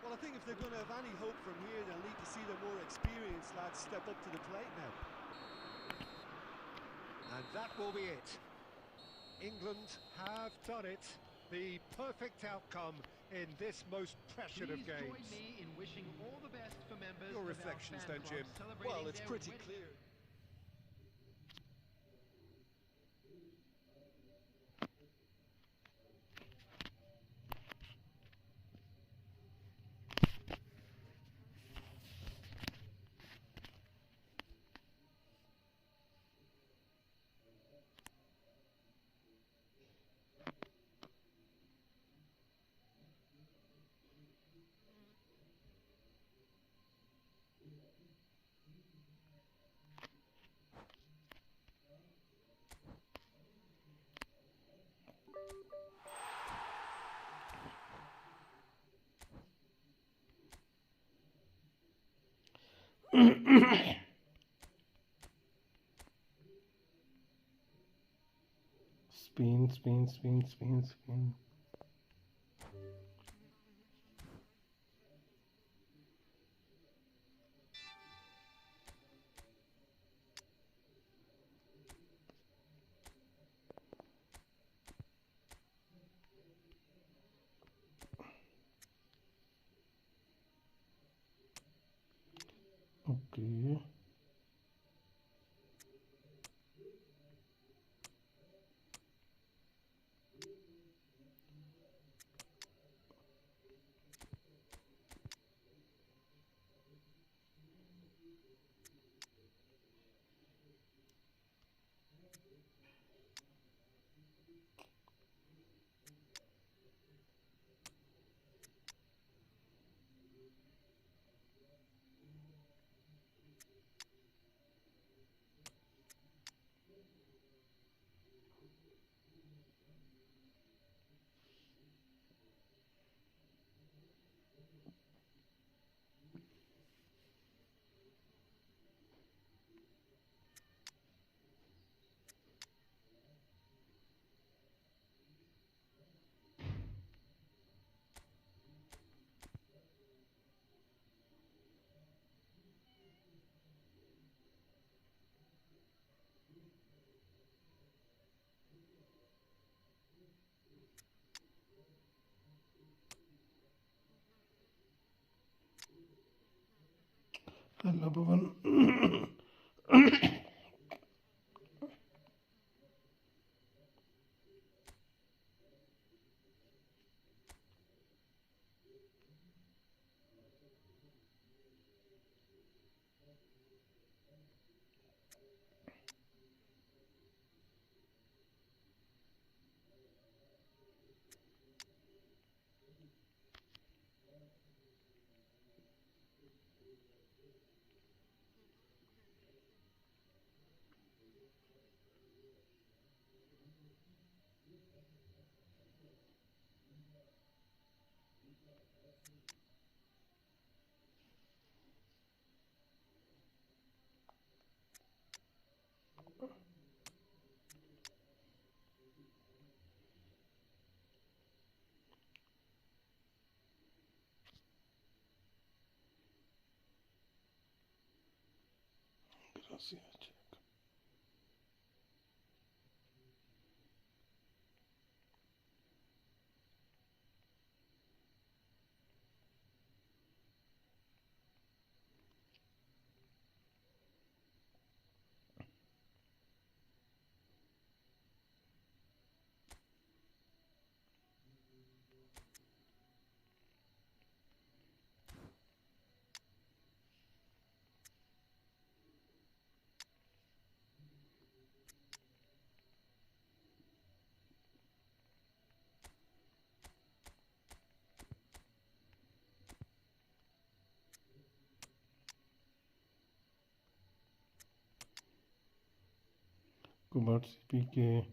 Well, I think if they're going to have any hope from here, they'll need to see the more experienced lads step up to the plate now. And that will be it. England have done it. The perfect outcome in this most pressured of Please join games. me in wishing all the best for members Your of our reflections fan then, club Jim. celebrating Well, it's their pretty win. clear. Spain, Spain, Spain, Spain, Spain. Okay. Hello, Bhavan. Gracias. Kubat PK.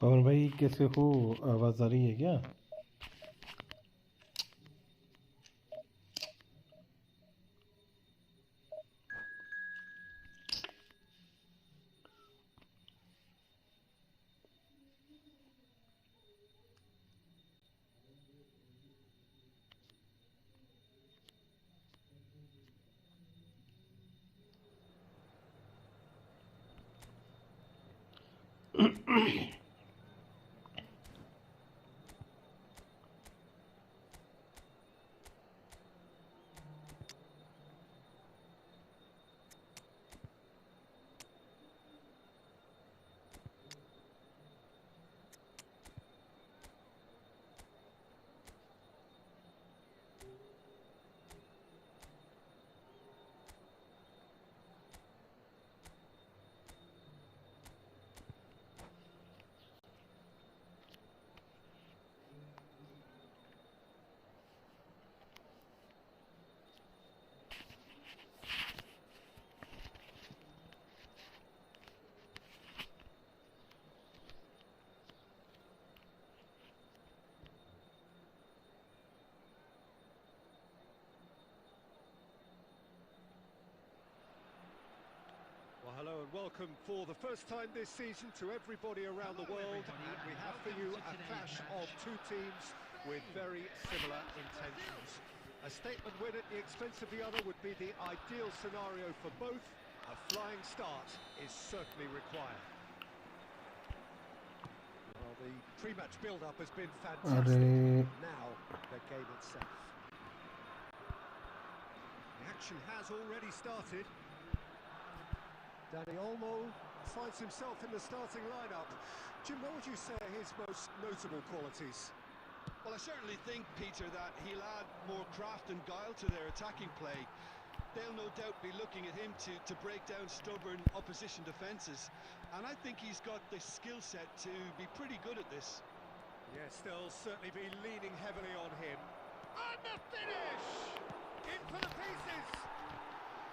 पवन भाई कैसे हो? आवाज़ आ रही है क्या? Well, hello and welcome for the first time this season to everybody around the world, and we have for you a clash of two teams with very similar intentions. A statement win at the expense of the other would be the ideal scenario for both. A flying start is certainly required. Well, the pre-match build-up has been fantastic. Now, the game itself. The action has already started. Dani Olmo finds himself in the starting lineup. Jim, what would you say are his most notable qualities? Well, I certainly think, Peter, that he'll add more craft and guile to their attacking play. They'll no doubt be looking at him to break down stubborn opposition defences. And I think he's got the skill set to be pretty good at this. Yes, they'll certainly be leaning heavily on him. And the finish! In for the pieces!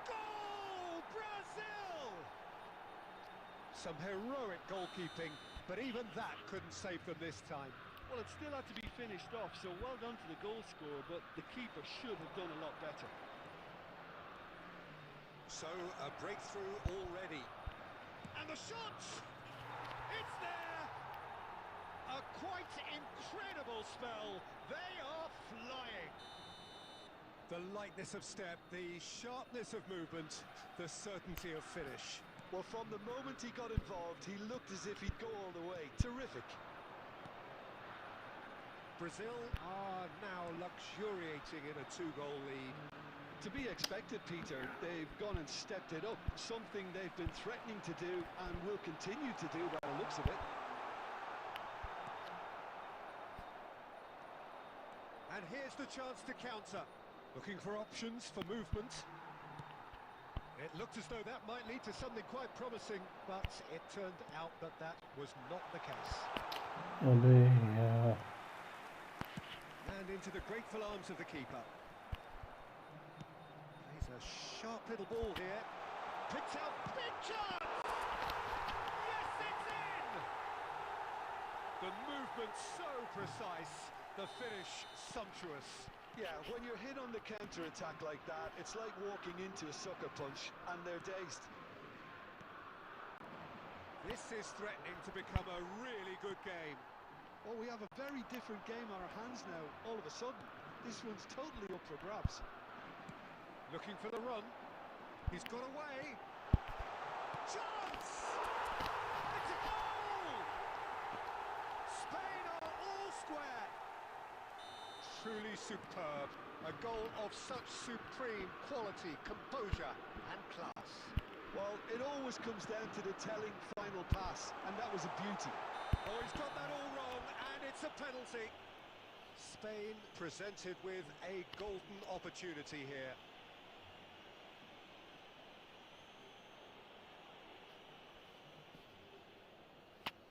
Goal! Brazil! Some heroic goalkeeping, but even that couldn't save them this time. Well, it still had to be finished off, so well done to the goal scorer, but the keeper should have done a lot better. So, a breakthrough already. And the shot! It's there! A quite incredible spell. They are flying. The lightness of step, the sharpness of movement, the certainty of finish. Well, from the moment he got involved, he looked as if he'd go all the way. Terrific. Brazil are now luxuriating in a two-goal lead. To be expected, Peter. They've gone and stepped it up, something they've been threatening to do and will continue to do by the looks of it. And here's the chance to counter. Looking for options for movement. It looked as though that might lead to something quite promising, but it turned out that that was not the case. And into the grateful arms of the keeper. Plays a sharp little ball here. Picks out, big chance! Yes, it's in! The movement so precise, the finish sumptuous. Yeah, when you're hit on the counter-attack like that, it's like walking into a sucker punch, and they're dazed. This is threatening to become a really good game. Well, we have a very different game on our hands now, all of a sudden. This one's totally up for grabs. Looking for the run. He's got away. Chance! It's a goal! Spain are all square. Truly superb. A goal of such supreme quality, composure and class. Well, it always comes down to the telling final pass, and that was a beauty. Oh, he's got that all wrong, and it's a penalty. Spain presented with a golden opportunity here.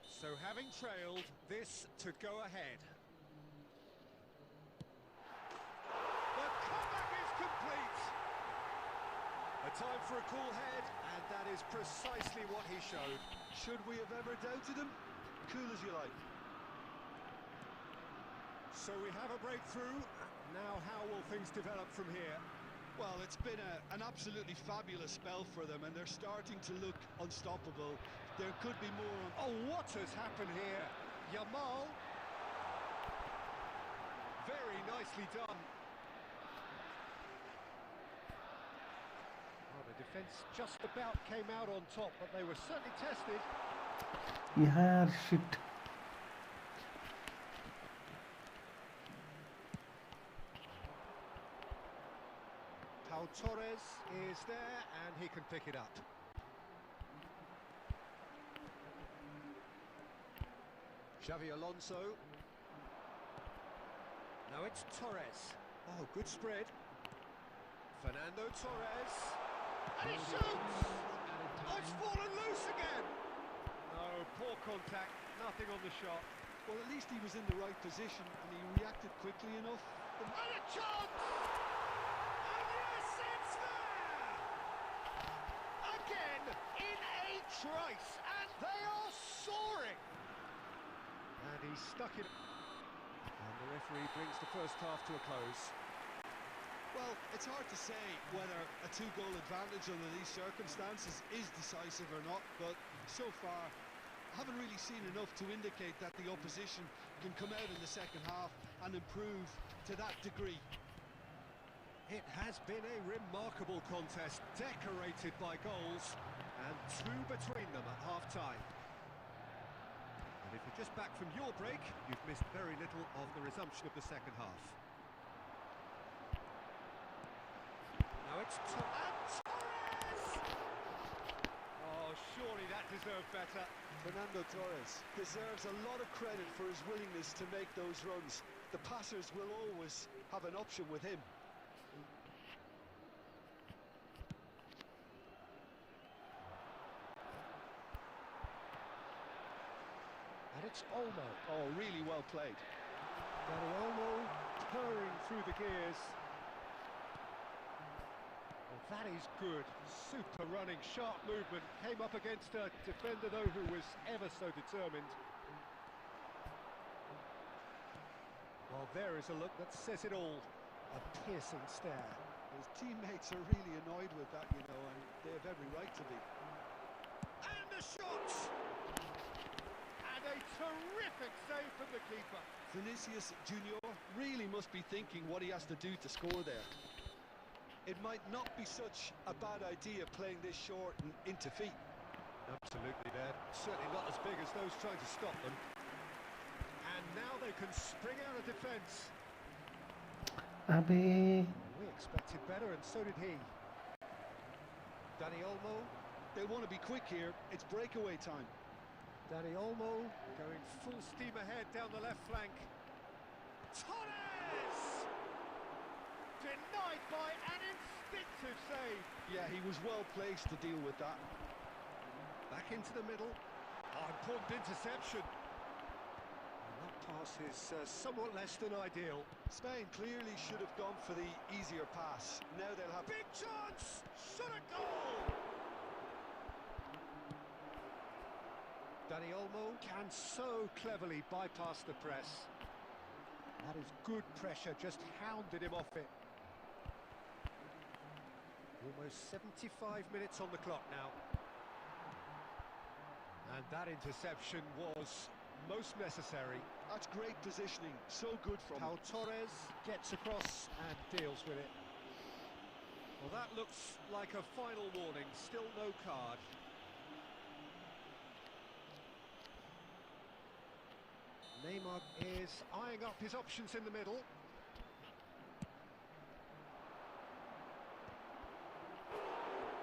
So having trailed, this to go ahead. The comeback is complete. A time for a cool head, and that is precisely what he showed. Should we have ever doubted him? cool as you like. So we have a breakthrough. Now how will things develop from here? Well, it's been an absolutely fabulous spell for them, and they're starting to look unstoppable. There could be more. Oh, what has happened here? Yamal. Very nicely done. Well, the defence just about came out on top, but they were certainly tested. यार shit. Pau Torres is there, and he can pick it up. Xavi Alonso. Now it's Torres. Oh, good spread. Fernando Torres. And he shoots! Oh, it's fallen loose again! No, poor contact, nothing on the shot. Well, at least he was in the right position, and he reacted quickly enough. And a chance! And yes, it's there! Again, in a trice, and they are soaring! And he's stuck it. And the referee brings the first half to a close. Well, it's hard to say whether a two-goal advantage under these circumstances is decisive or not, but so far, I haven't really seen enough to indicate that the opposition can come out in the second half and improve to that degree. It has been a remarkable contest, decorated by goals, and two between them at half-time. And if you're just back from your break, you've missed very little of the resumption of the second half. Now it's Torres! Oh, surely that deserved better. Fernando Torres deserves a lot of credit for his willingness to make those runs. The passers will always have an option with him. And it's Olmo. Oh, really well played. Dani Olmo purring through the gears. Oh, that is good. Super running, sharp movement. Came up against a defender, though, who was ever so determined. Well, there is a look that says it all. A piercing stare. His teammates are really annoyed with that, you know, and they have every right to be. And the shots! And a terrific save from the keeper. Vinicius Junior really must be thinking what he has to do to score there. It might not be such a bad idea playing this short and into feet. Absolutely, Dad. Certainly not as big as those trying to stop them. And now they can spring out of defence. अबे We expected better, and so did he. Dani Olmo. They want to be quick here. It's breakaway time. Dani Olmo going full steam ahead down the left flank. Torres! Denied by an instinctive save. Yeah, he was well placed to deal with that. Back into the middle. Oh, important interception. And that pass is somewhat less than ideal. Spain clearly should have gone for the easier pass. Now they'll have... Big chance! Shot a goal! Dani Olmo can so cleverly bypass the press. That is good pressure, just hounded him off it. Almost 75 minutes on the clock now. And that interception was most necessary. That's great positioning, so good from Pau Torres gets across and deals with it. Well, that looks like a final warning, still no card. Neymar is eyeing up his options in the middle.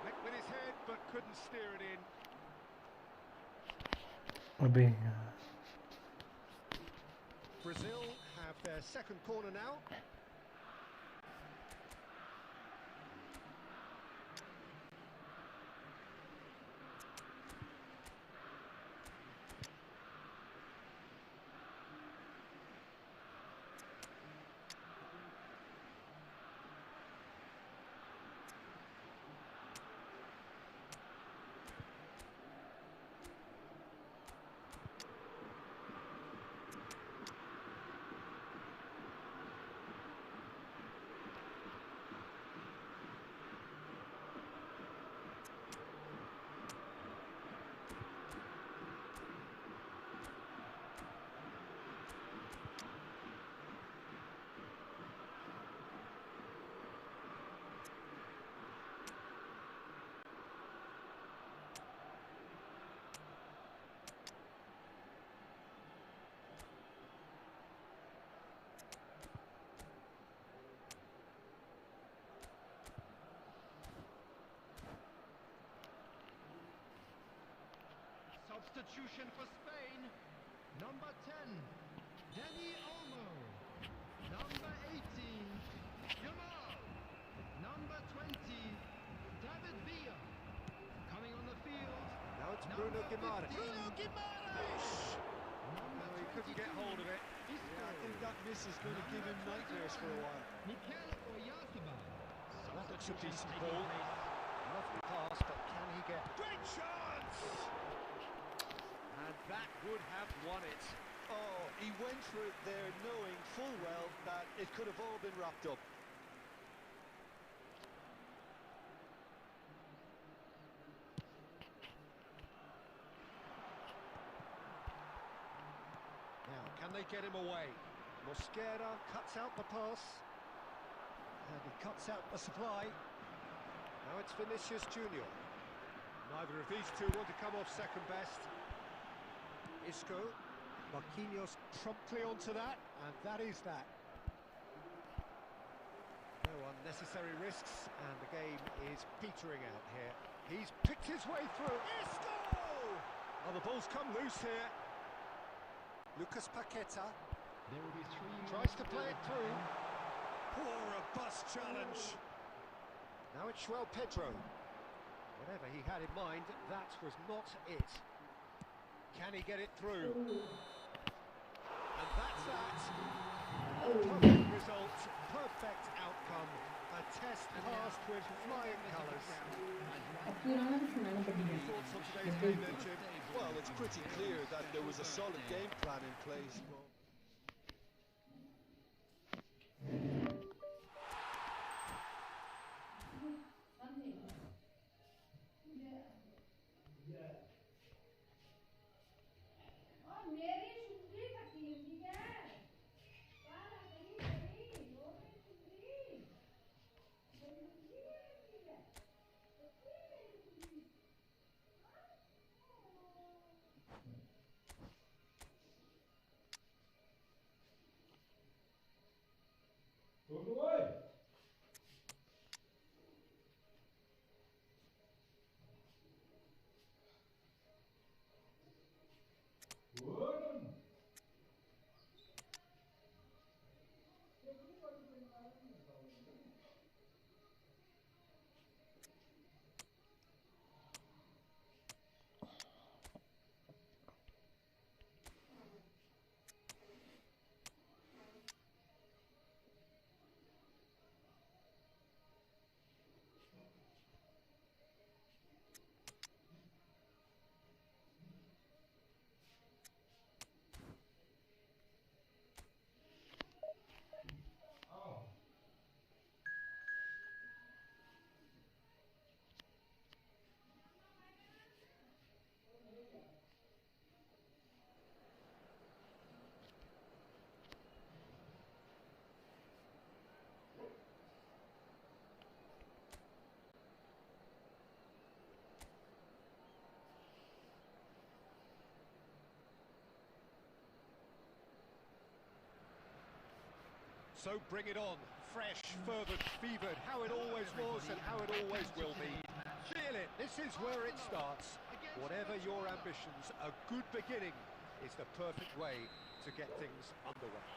Went with his head, but couldn't steer it in. अबे यार Brazil have their second corner now. substitution for Spain. Number 10, Dani Olmo. Number 18, Jamal. Number 20, David Villa. Coming on the field. Now it's Bruno Guimaraes. 15, Bruno Guimaraes! number No, he couldn't get hold of it. Yeah, I think that miss is going to give him nightmares for a while. Mikel Oyarzabal. That looks a Substitution decent taking ball. place. Lovely pass, but can he get... Great chance! And that would have won it. Oh, he went for it there knowing full well that it could have all been wrapped up. Now, can they get him away? Mosquera cuts out the pass. And he cuts out the supply. Now it's Vinicius Junior. Neither of these two want to come off second best. Isco. Marquinhos promptly onto that, and that is that. No unnecessary risks, and the game is petering out here. He's picked his way through. Isco! Oh, the ball's come loose here. Lucas Paqueta There will be 3 tries to play it through. Poor robust challenge. Now it's João Pedro. Whatever he had in mind, that was not it. Can he get it through? And that's that. Perfect result, perfect outcome. A test passed with flying colours. Thoughts on today's game then, Jim? Well, it's pretty clear that there was a solid game plan in place. So bring it on. Fresh, fervent, fevered, how it always was and how it always will be. Feel it, this is where it starts. Whatever your ambitions, a good beginning is the perfect way to get things underway.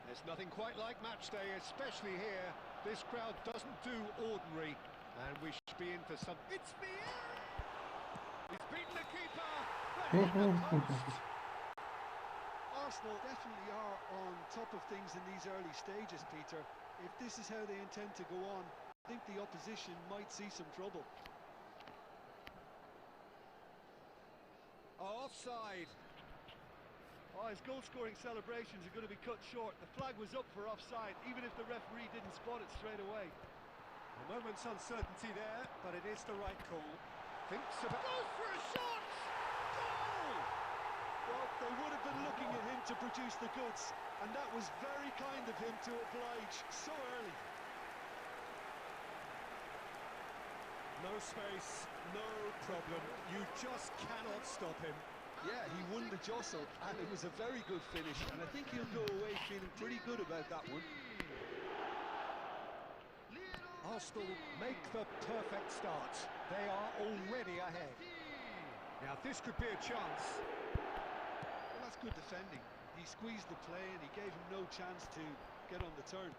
There's nothing quite like match day, especially here. This crowd doesn't do ordinary, and we should be in for some... It's Vieira! He's beaten the keeper, but hit the post. Arsenal definitely are on top of things in these early stages, Peter. If this is how they intend to go on, I think the opposition might see some trouble. Offside. Oh, his goal-scoring celebrations are going to be cut short. The flag was up for offside, even if the referee didn't spot it straight away. A moment's uncertainty there, but it is the right call. Thinks about... Goes for a shot! Goal! Well, they would have been looking at him to produce the goods, and that was very kind of him to oblige so early. No space, no problem. You just cannot stop him. Yeah, he won the jostle, and it was a very good finish, and I think he'll go away feeling pretty good about that one. Arsenal make the perfect start. They are already ahead. Now this could be a chance. Well, that's good defending. He squeezed the play and he gave him no chance to get on the turn.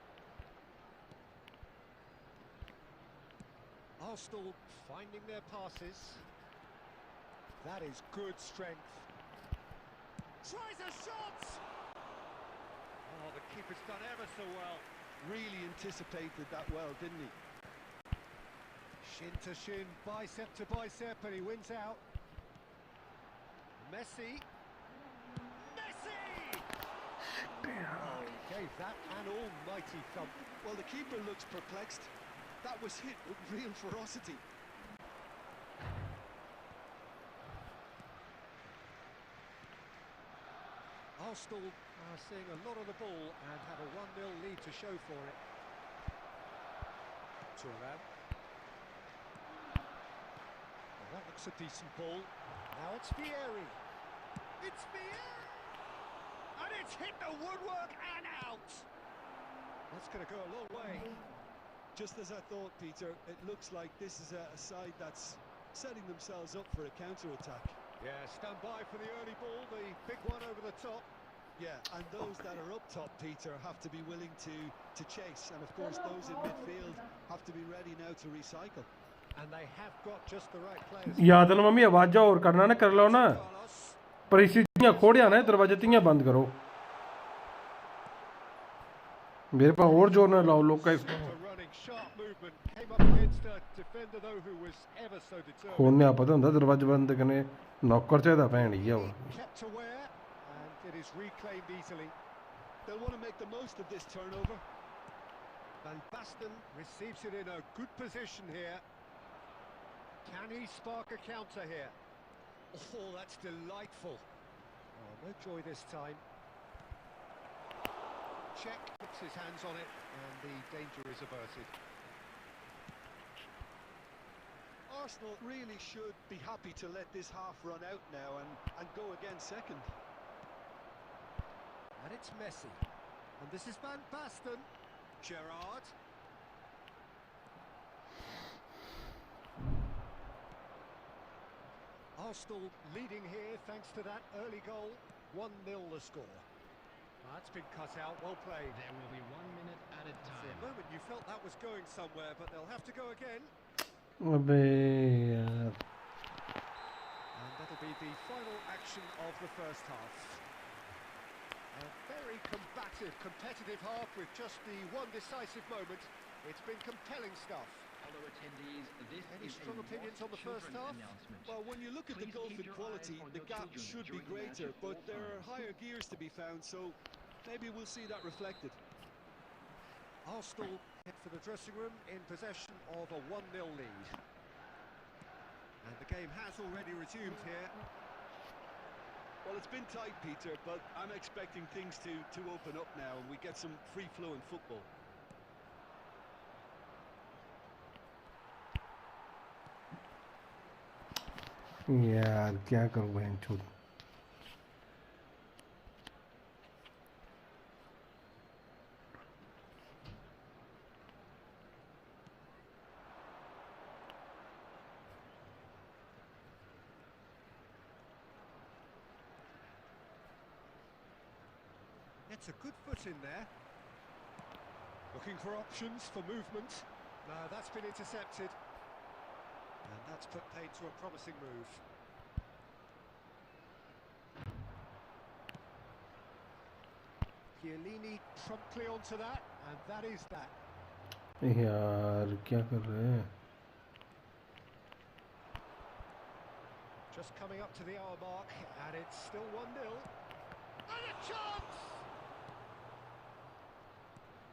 Arsenal finding their passes. That is good strength. Tries a shot! Oh, the keeper's done ever so well. Really anticipated that well, didn't he? Shin to shin, bicep to bicep, and he wins out. Messi. Messi! Oh, he gave that an almighty thump. Well, the keeper looks perplexed. That was hit with real ferocity. Arsenal are seeing a lot of the ball and have a 1-0 lead to show for it. Thuram. Well, that looks a decent ball. Now it's Vieri. It's Vieri! And it's hit the woodwork and out! That's going to go a long way. Just as I thought, Peter, it looks like this is a side that's setting themselves up for a counter-attack. Yeah, stand by for the early ball, the big one over the top. Yeah, and those that are up top, Peter, have to be willing to chase. And of course, those in midfield have to be ready now to recycle. And they have got just the right players. याद ना mummy आवाज़ और करना ना कर लो ना पर इसी तियां खोड़िया ना दरवाजे तियां बंद करो मेरे पास और जोर ना लाओ लोग का इसको खोलने आप पता होता दरवाजे बंद करने नौकर चाहिए भैन ही है वो It is reclaimed easily. They'll want to make the most of this turnover. Van Basten receives it in a good position here. Can he spark a counter here? Oh, that's delightful. Oh, no joy this time. Check, puts his hands on it, and the danger is averted. Arsenal really should be happy to let this half run out now and go again second. And it's Messi. And this is Van Basten. Gerrard. Arsenal leading here thanks to that early goal. 1-0 the score. That's been cut out, well played. There will be 1 minute at a For time. a moment you felt that was going somewhere, but they'll have to go again. अबे यार And that'll be the final action of the first half. A very combative, competitive half with just the one decisive moment. It's been compelling stuff. Hello attendees, this Any is strong a opinions on the first children half? announcement. Well, when you look at the Please gulf keep in your quality, eyes on the your gap children should be during the match greater, at but all there are times. higher gears to be found, so maybe we'll see that reflected. Arsenal head for the dressing room in possession of a 1-0 lead. And the game has already resumed here. Well, it's been tight, Peter, but I'm expecting things to open up now and we get some free-flowing football. यार क्या करूँ बहन चोद It's a good foot in there. Looking for options for movement. No, that's been intercepted. And that's put paid to a promising move. Chiellini promptly onto that, and that is that. यार क्या कर रहे हैं Just coming up to the hour mark, and it's still 1-0. And a chance!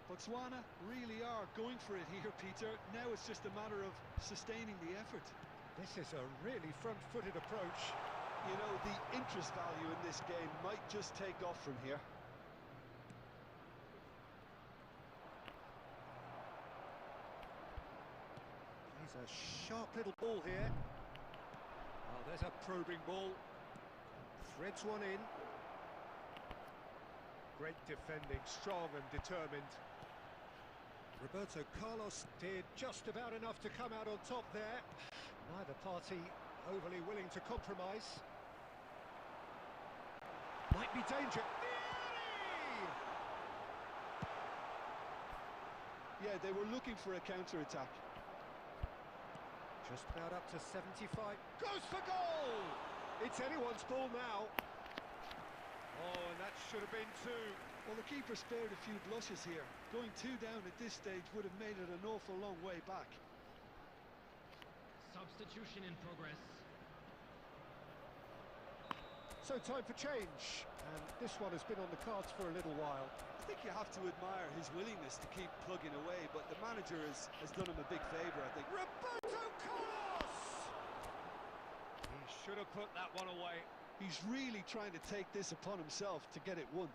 Botswana really are going for it here, Peter. Now it's just a matter of sustaining the effort. This is a really front-footed approach. You know, the interest value in this game might just take off from here. He's a sharp little ball here. Oh, there's a probing ball. Threads one in. Great defending, strong and determined. Roberto Carlos did just about enough to come out on top there. Neither party overly willing to compromise. Might be danger. Yeah, they were looking for a counter-attack. Just about up to 75. Goes for goal! It's anyone's ball now. Oh, and that should have been two. Well, the keeper spared a few blushes here. Going 2 down at this stage would have made it an awful long way back. Substitution in progress. So time for change, and this one has been on the cards for a little while. I think you have to admire his willingness to keep plugging away, but the manager has done him a big favour, I think. Roberto Carlos! He should have put that one away. He's really trying to take this upon himself to get it won.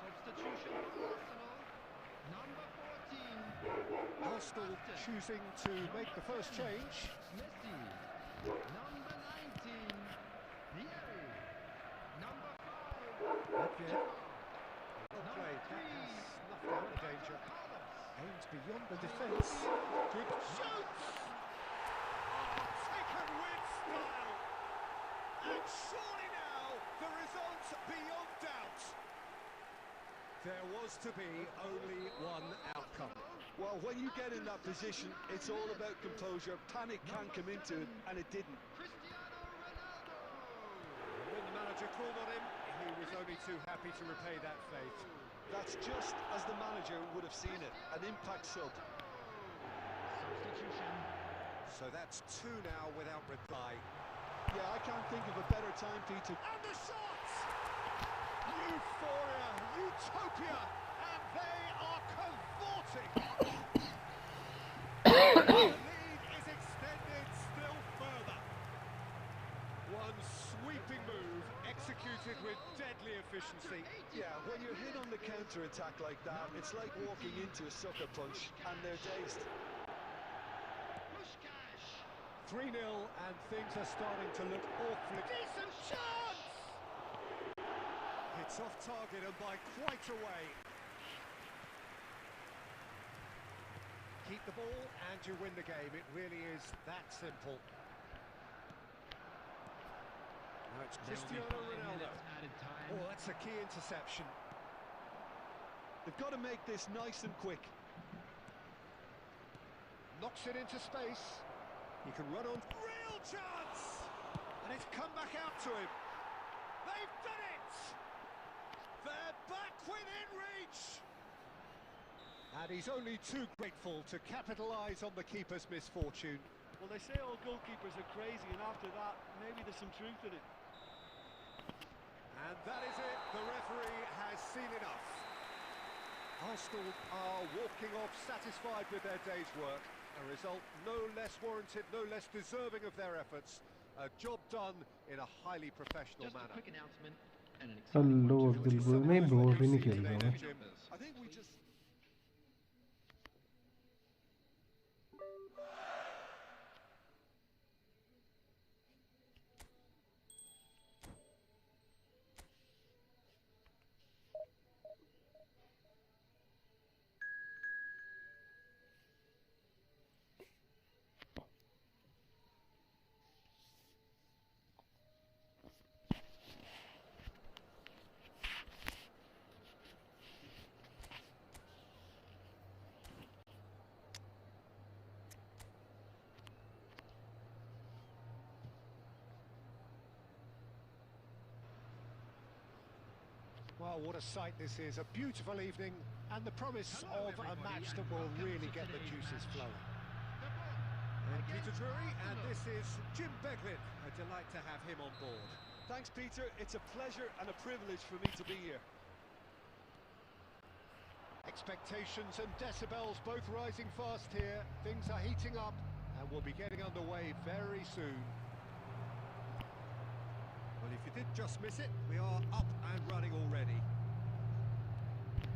Substitution for Arsenal. Number 14. Arsenal choosing to make the first change. Messi. Number 19. Vieri. Number 5. Okay. Well Number played. 3. That has snuffed out the danger. Carlos. Aims beyond the defence. Good shoots! Oh, taken with style! And surely now, the result beyond doubt. There was to be only one outcome. Well, when you get in that position, it's all about composure. Panic can come into it, and it didn't. Cristiano Ronaldo. When the manager called on him, he was only too happy to repay that faith. That's just as the manager would have seen it, an impact sub. Substitution. So that's two now without reply. Yeah, I can't think of a better time, Peter. And the shot! Euphoria, utopia, and they are cavorting. The lead is extended still further. One sweeping move executed with deadly efficiency. Yeah, when you're hit on the counter-attack like that, it's like walking into a sucker punch, and they're dazed. Pushkash. 3-0, and things are starting to look awfully... Decent chance! It's off target and by quite a way. Keep the ball and you win the game. It really is that simple. Now it's Cristiano Ronaldo. Added time. Oh, that's a key interception. They've got to make this nice and quick. Knocks it into space. He can run on. Real chance! And it's come back out to him. They've done it! They're back within reach! And he's only too grateful to capitalise on the keeper's misfortune. Well, they say all goalkeepers are crazy, and after that, maybe there's some truth in it. And that is it. The referee has seen enough. Arsenal are walking off satisfied with their day's work. A result no less warranted, no less deserving of their efforts. A job done in a highly professional Just a manner. quick announcement and an exciting hello one. दिलबुल मैं bore भी नहीं खेल रहा हूँ I think we just... Well, what a sight this is. A beautiful evening and the promise of a match that will really get the juices flowing. I'm Peter Drury, and this is Jim Beglin. A delight to have him on board. Thanks, Peter. It's a pleasure and a privilege for me to be here. Expectations and decibels both rising fast here. Things are heating up and we'll be getting underway very soon. Well, if you did just miss it, we are up and running already.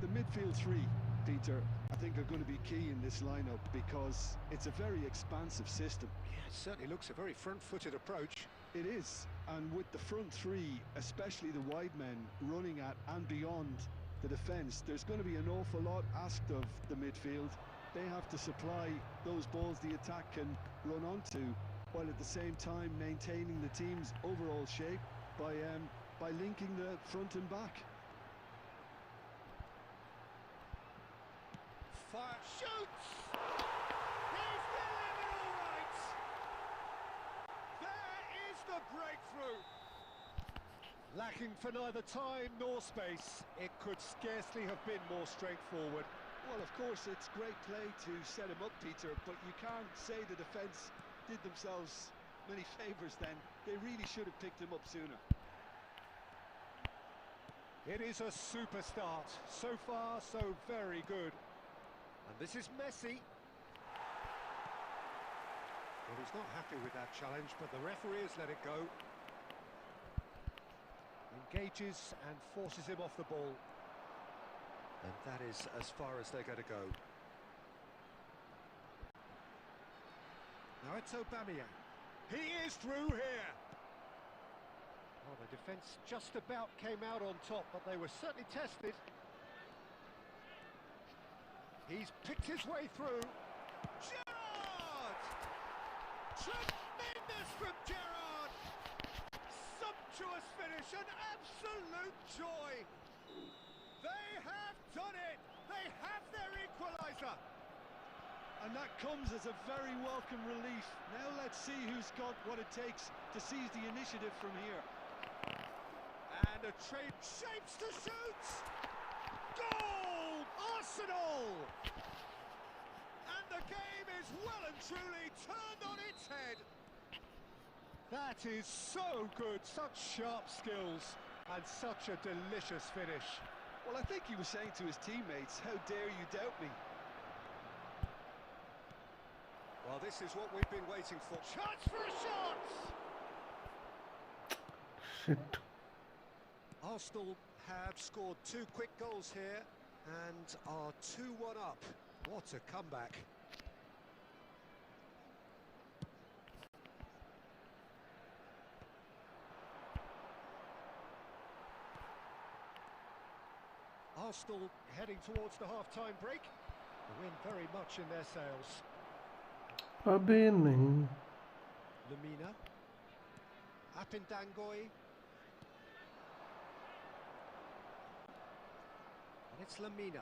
The midfield three, Peter, I think are going to be key in this lineup because it's a very expansive system. Yeah, it certainly looks a very front-footed approach. It is, and with the front three, especially the wide men, running at and beyond the defence, there's going to be an awful lot asked of the midfield. They have to supply those balls the attack can run onto, while at the same time maintaining the team's overall shape by linking the front and back. Fire shoots! He's delivered all right! There is the breakthrough! Lacking for neither time nor space, it could scarcely have been more straightforward. Well, of course, it's great play to set him up, Peter, but you can't say the defence did themselves many favours then. They really should have picked him up sooner. It is a super start. So far, so very good. And this is Messi. Well, he's not happy with that challenge, but the referee has let it go. Engages and forces him off the ball. And that is as far as they're going to go. Now it's Aubameyang. He is through here. Well, the defence just about came out on top, but they were certainly tested. He's picked his way through. Gerrard! Tremendous from Gerrard! Sumptuous finish, an absolute joy! They have done it! They have their equaliser! And that comes as a very welcome relief. Now let's see who's got what it takes to seize the initiative from here. And a trade shapes to shoot! Goal! Arsenal! And the game is well and truly turned on its head. That is so good, such sharp skills and such a delicious finish. Well, I think he was saying to his teammates, how dare you doubt me? Well, this is what we've been waiting for. Chance for a shot! Shit. Arsenal have scored 2 quick goals here and are 2-1 up. What a comeback. Arsenal heading towards the half-time break. The wind very much in their sails. अबे नहीं. Lamina. Apindangoy. And it's Lamina.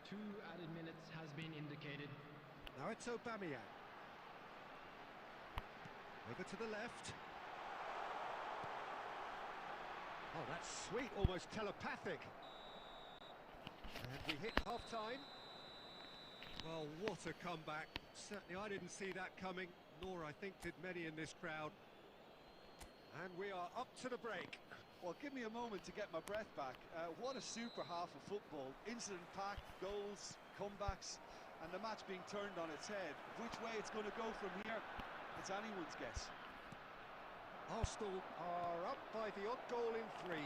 Two added minutes has been indicated. Now it's Aubameyang. Over to the left. Oh, that's sweet, almost telepathic. And we hit half-time. Well, what a comeback. Certainly I didn't see that coming, nor I think did many in this crowd. And we are up to the break. Well, give me a moment to get my breath back. What a super half of football. Incident-packed, goals, comebacks, and the match being turned on its head. Which way it's going to go from here, it's anyone's guess. Arsenal are up by the odd goal in 3.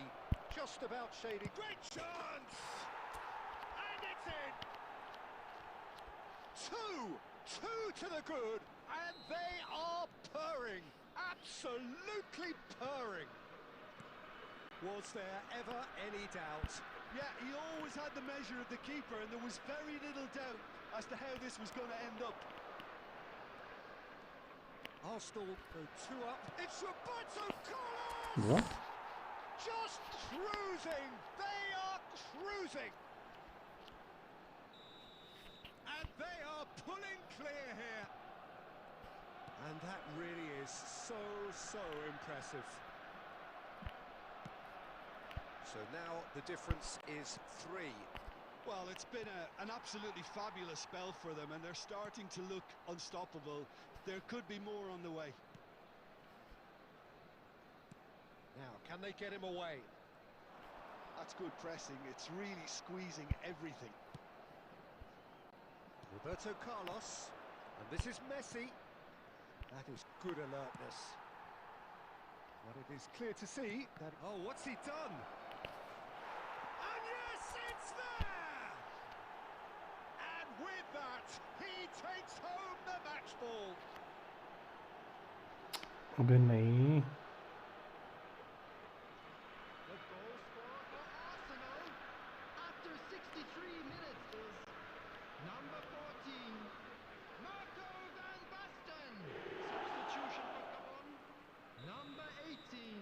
Just about shady. Great chance! And it's in! 2 to the good, and they are purring. Absolutely purring. Was there ever any doubt? Yeah, he always had the measure of the keeper, and there was very little doubt as to how this was going to end up. Arsenal go 2 up. It's Roberto Carlos! What? Just cruising! They are cruising! And they are pulling clear here. And that really is so impressive. So now the difference is 3. Well, it's been an absolutely fabulous spell for them, and they're starting to look unstoppable. There could be more on the way. Now, can they get him away? That's good pressing. It's really squeezing everything. Roberto Carlos, and this is Messi. That is good alertness. But it is clear to see that... Oh, what's he done? And yes, it's there! And with that, he takes home the match ball. अबे नहीं The goal scorer for Arsenal after 63 minutes is number 14, Marco van Basten. Substitution for Gabon, number 18.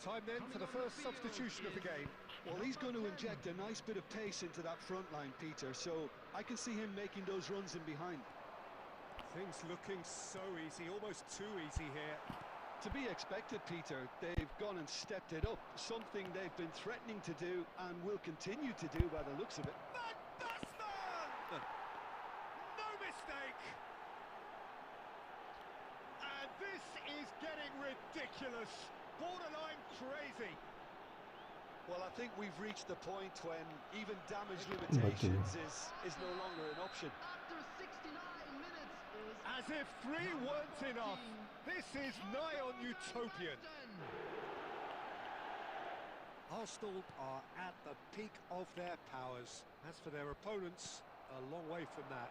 Time then for the first substitution of the game. Well, he's going to inject a nice bit of pace into that front line, Peter, so I can see him making those runs in behind. Things looking so easy, almost too easy here. To be expected, Peter. They've gone and stepped it up, something they've been threatening to do and will continue to do by the looks of it. Van Basten! No mistake! And this is getting ridiculous, borderline crazy. Well, I think we've reached the point when even damage limitations is no longer an option. After 69 minutes is As if 3 weren't enough. This is nigh on utopian. Arsenal are at the peak of their powers. As for their opponents, a long way from that.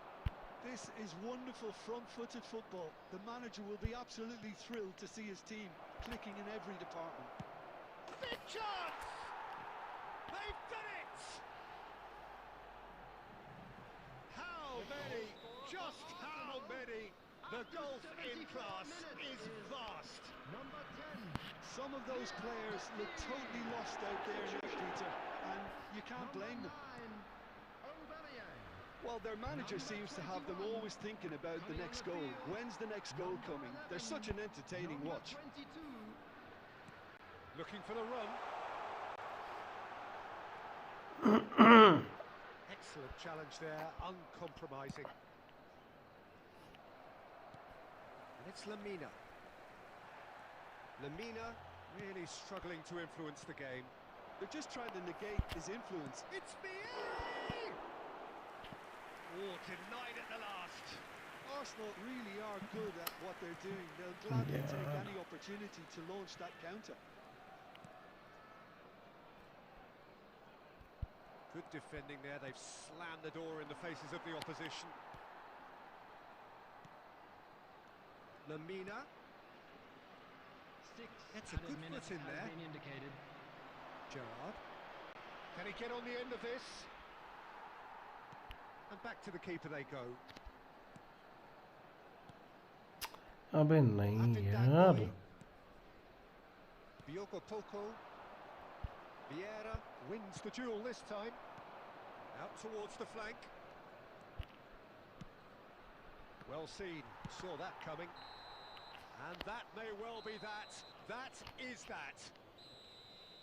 This is wonderful front-footed football. The manager will be absolutely thrilled to see his team clicking in every department. Big chance! They've done it! How many? Just how many? The gulf in class is vast. number 10. Some of those players look totally lost out there now, Peter, and you can't blame them. Well, their manager seems to have them always thinking about the next goal. When's the next goal coming? They're such an entertaining watch. Looking for the run. Excellent challenge there, uncompromising. And it's Lamina. Lamina really struggling to influence the game. They're just trying to negate his influence. It's Vieri! Oh, denied at the last. Arsenal really are good at what they're doing. They'll gladly take any opportunity to launch that counter. Good defending there. They've slammed the door in the faces of the opposition. Lamina. That's a good foot in there. Gerrard. Can he get on the end of this? And back to the keeper they go. अबे नहीं यार Diogo Poco. Vieira wins the duel this time. Out towards the flank. Well seen, saw that coming. And that may well be that. That is that.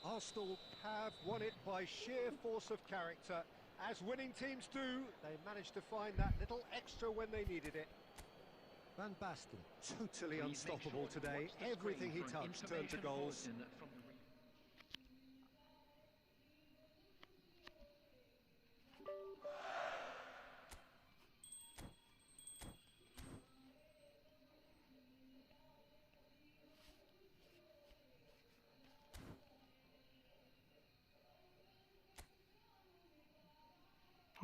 Arsenal have won it by sheer force of character. As winning teams do, they managed to find that little extra when they needed it. Van Basten, totally unstoppable today. Everything he touched turned to goals.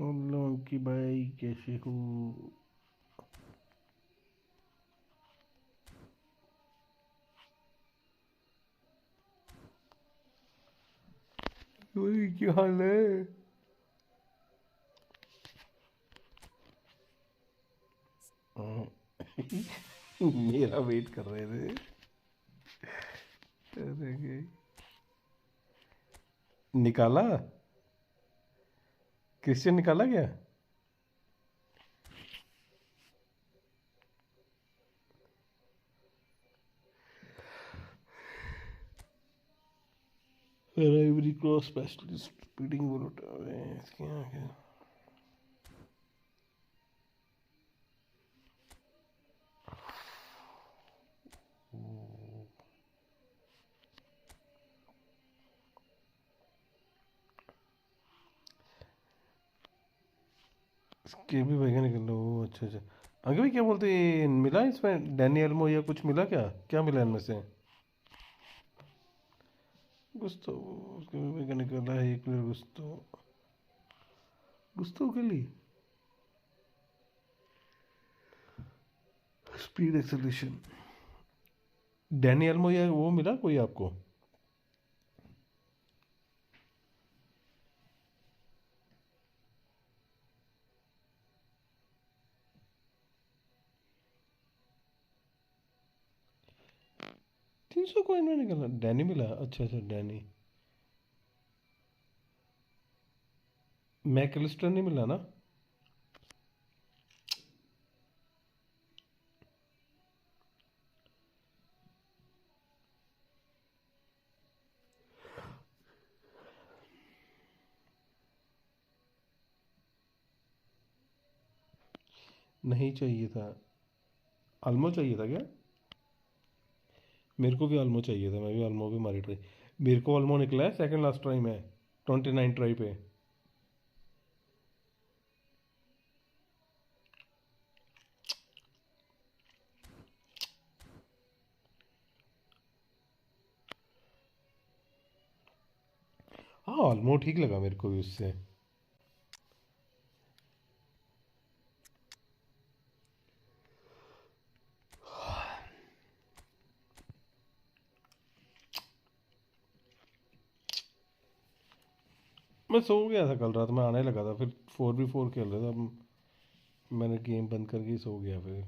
हम लोगों की भाई कैसे हो वही क्या हाल है मेरा वेट कर रहे थे अरे निकाला क्रिश्चियन निकाला क्या Ivory Coast specialist speeding bullet क्या इसके भी वैज्ञानिक लो अच्छा अच्छा आगे भी क्या बोलते हैं मिला इसमें डैनी एल्मो या कुछ मिला क्या क्या मिला इनमें से गुस्तो उसके में का निकला है एक प्लेयर गुस्तो गुस्तो के लिए स्पीड एक्सेलरेशन डैनी अल्मो या वो मिला कोई आपको? तीन सौ कॉइन में निकला डैनी मिला। अच्छा अच्छा डैनी मैकलिस्टर नहीं मिला ना? नहीं चाहिए था। अल्मो चाहिए था क्या? मेरे को भी अल्मो चाहिए था, मैं भी अल्मो भी मारी ट्राई। मेरे को अल्मो निकला है सेकंड लास्ट ट्राई में 29 ट्राई पे। हाँ अल्मो ठीक लगा मेरे को भी उससे। मैं सो गया था कल रात में, आने लगा था फिर 4v4 खेल रहा था, मैंने गेम बंद करके सो गया। फिर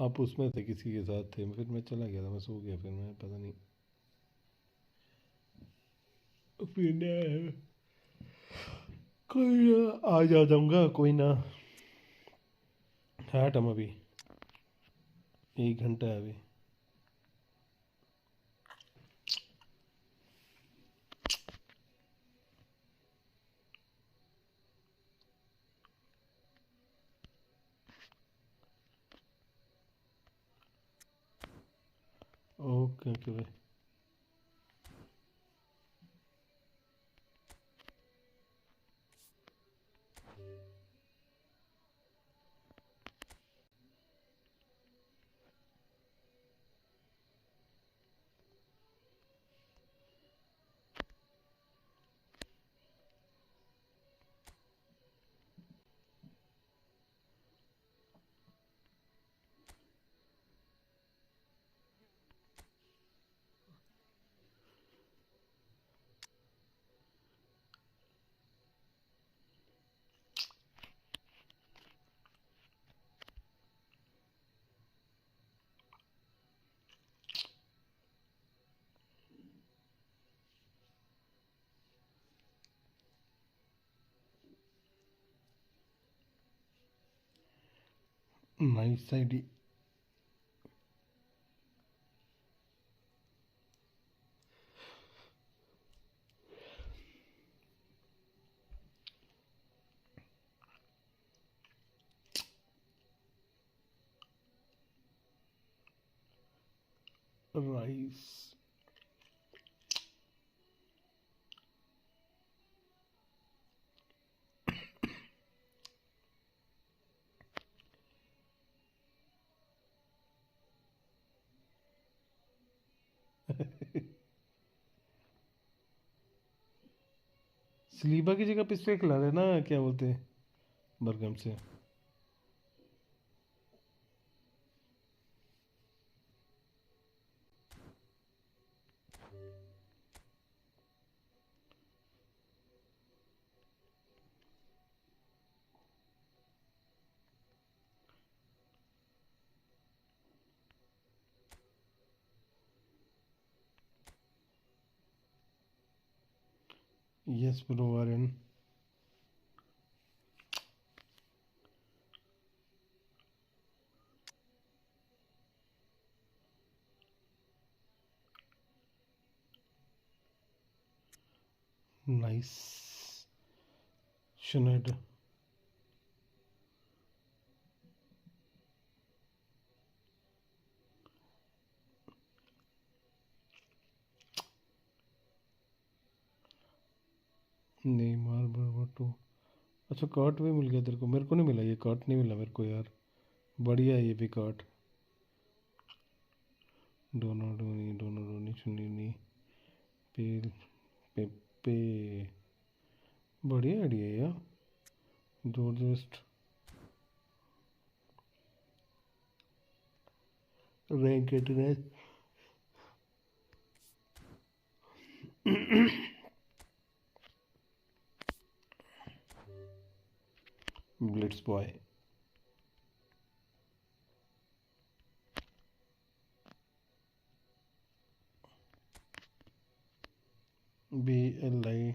आप उसमें थे किसी के साथ थे, फिर मैं चला गया था, मैं सो गया फिर मैं पता नहीं। फिर कोई ना, आज आ जाऊंगा कोई ना। है टाइम अभी 1 घंटा है अभी। ओके ओके भाई। Nice ID. राइस सलीबा की जगह पिछले खिला देना, क्या बोलते हैं, बरगम से। Yes bro Aryan. नाइस शुनेड। नेमार बराबर टू। अच्छा कार्ट भी मिल गया तेरे को, मेरे को नहीं मिला, ये कार्ट नहीं मिला मेरे को यार। बढ़िया है ये भी कार्ट। डोनाडोनी चुनीनी पेल पेपे। बढ़िया आइडिया है यार, जबरदस्त। रैंकेटनेस ब्लिट्स बॉय। BLI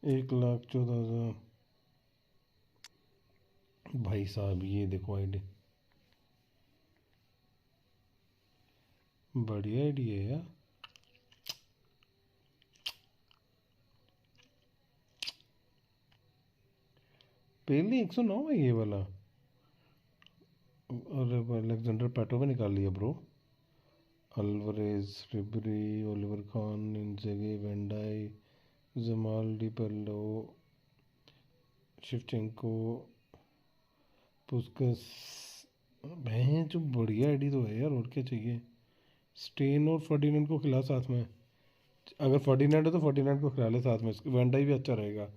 1,14,000। भाई साहब ये देखो आईडी, बढ़िया आईडिया है यार। पहले 109 है ये वाला। अरे अलेक्जेंडर पैटो भी निकाल लिया bro. Alvarez, Ribery, Oliver Kahn, इंजेगी, वेंडाई, जमाल डिपेल्लो, शिवचेंको, पुस्कस। भैं जो बढ़िया आईडी तो है यार, और क्या चाहिए। स्टेन और फर्डिनेंड को खिला साथ में। अगर फर्डिनेंड है तो फर्डिनेंड को खिला ले साथ में, वेंडाई भी अच्छा रहेगा।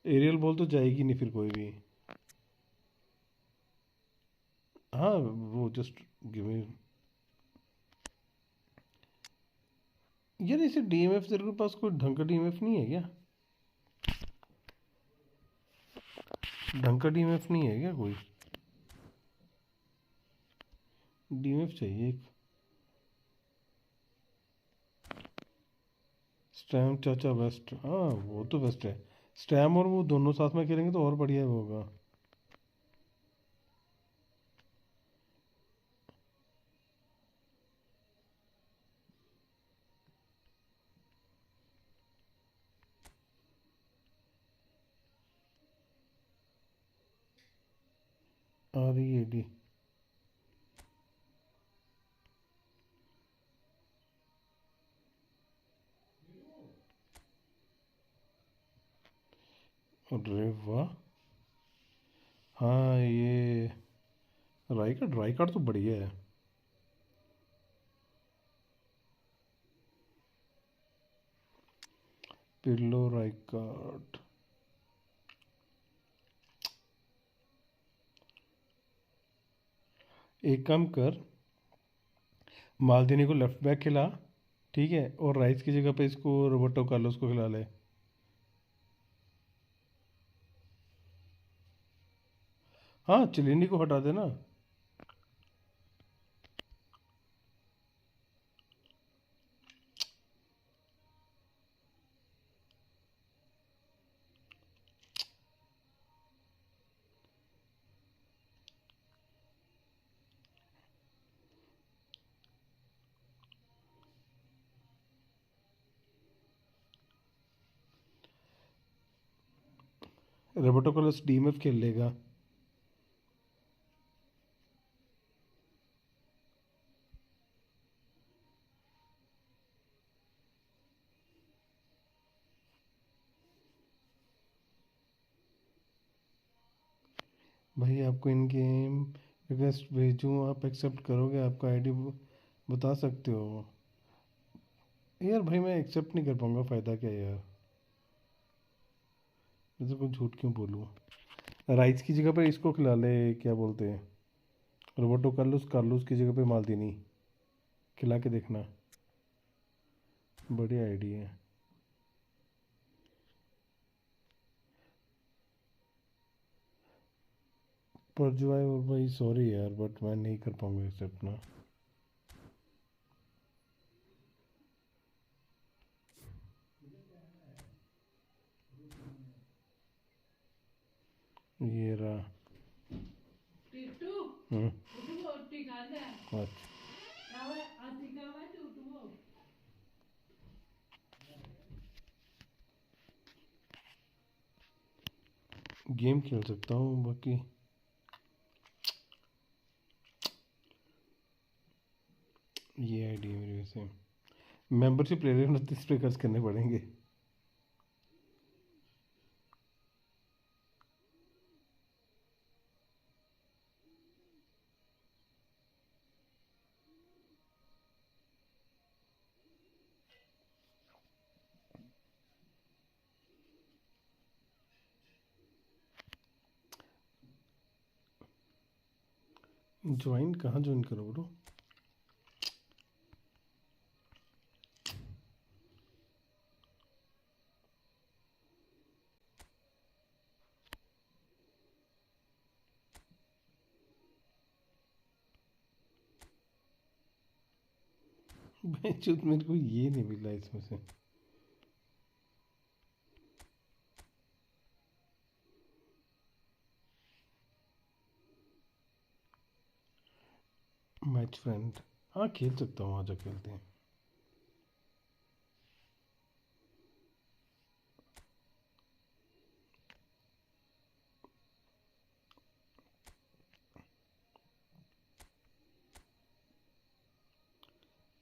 एरियल बॉल तो जाएगी नहीं फिर कोई भी। हाँ वो जस्ट गिव मी। यार इसे डीएमएफ, तेरे के पास कोई ढंग का डीएमएफ नहीं है क्या? ढंग का डीएमएफ नहीं है क्या कोई? डीएमएफ चाहिए एक। स्टैम चाचा बेस्ट, हाँ वो तो बेस्ट है। स्टैम और वो दोनों साथ में खेलेंगे तो और बढ़िया होगा। READ अरे वाह। हाँ ये राइकार्ड तो बढ़िया है। Pillow Rijkaard. एक काम कर, मालदीनी को लेफ्ट बैक खिला, ठीक है, और राइस की जगह पे इसको रोबर्टो कार्लोस को खिला ले। हाँ चिलिनी को हटा देना। रोबर्टो कार्लोस डीएमएफ खेल लेगा। भाई आपको इन गेम रिक्वेस्ट भेजूँ, आप एक्सेप्ट करोगे? आपका आईडी बता सकते हो? यार भाई मैं एक्सेप्ट नहीं कर पाऊंगा, फ़ायदा क्या है यार, मैं तो झूठ क्यों बोलूँ। राइस की जगह पे इसको खिला ले, क्या बोलते हैं, रोबर्टो कार्लोस। कार्लोस की जगह पे मालदीनी खिला के देखना, बढ़िया आइडिया है। पर जो है वो भाई सॉरी यार, बट मैं नहीं कर पाऊंगा एक्सेप्ट ना। ये रहा। अच्छा गेम खेल सकता हूँ बाकी। ये आइडिया मेरी वैसे, मेंबरशिप ले रहे 29 पे खर्च करने पड़ेंगे। ज्वाइन कहाँ ज्वाइन करो ब्रो? मेरे को ये नहीं मिला इसमें से। मैच फ्रेंड, हाँ खेल सकता हूँ, आजा खेलते हैं।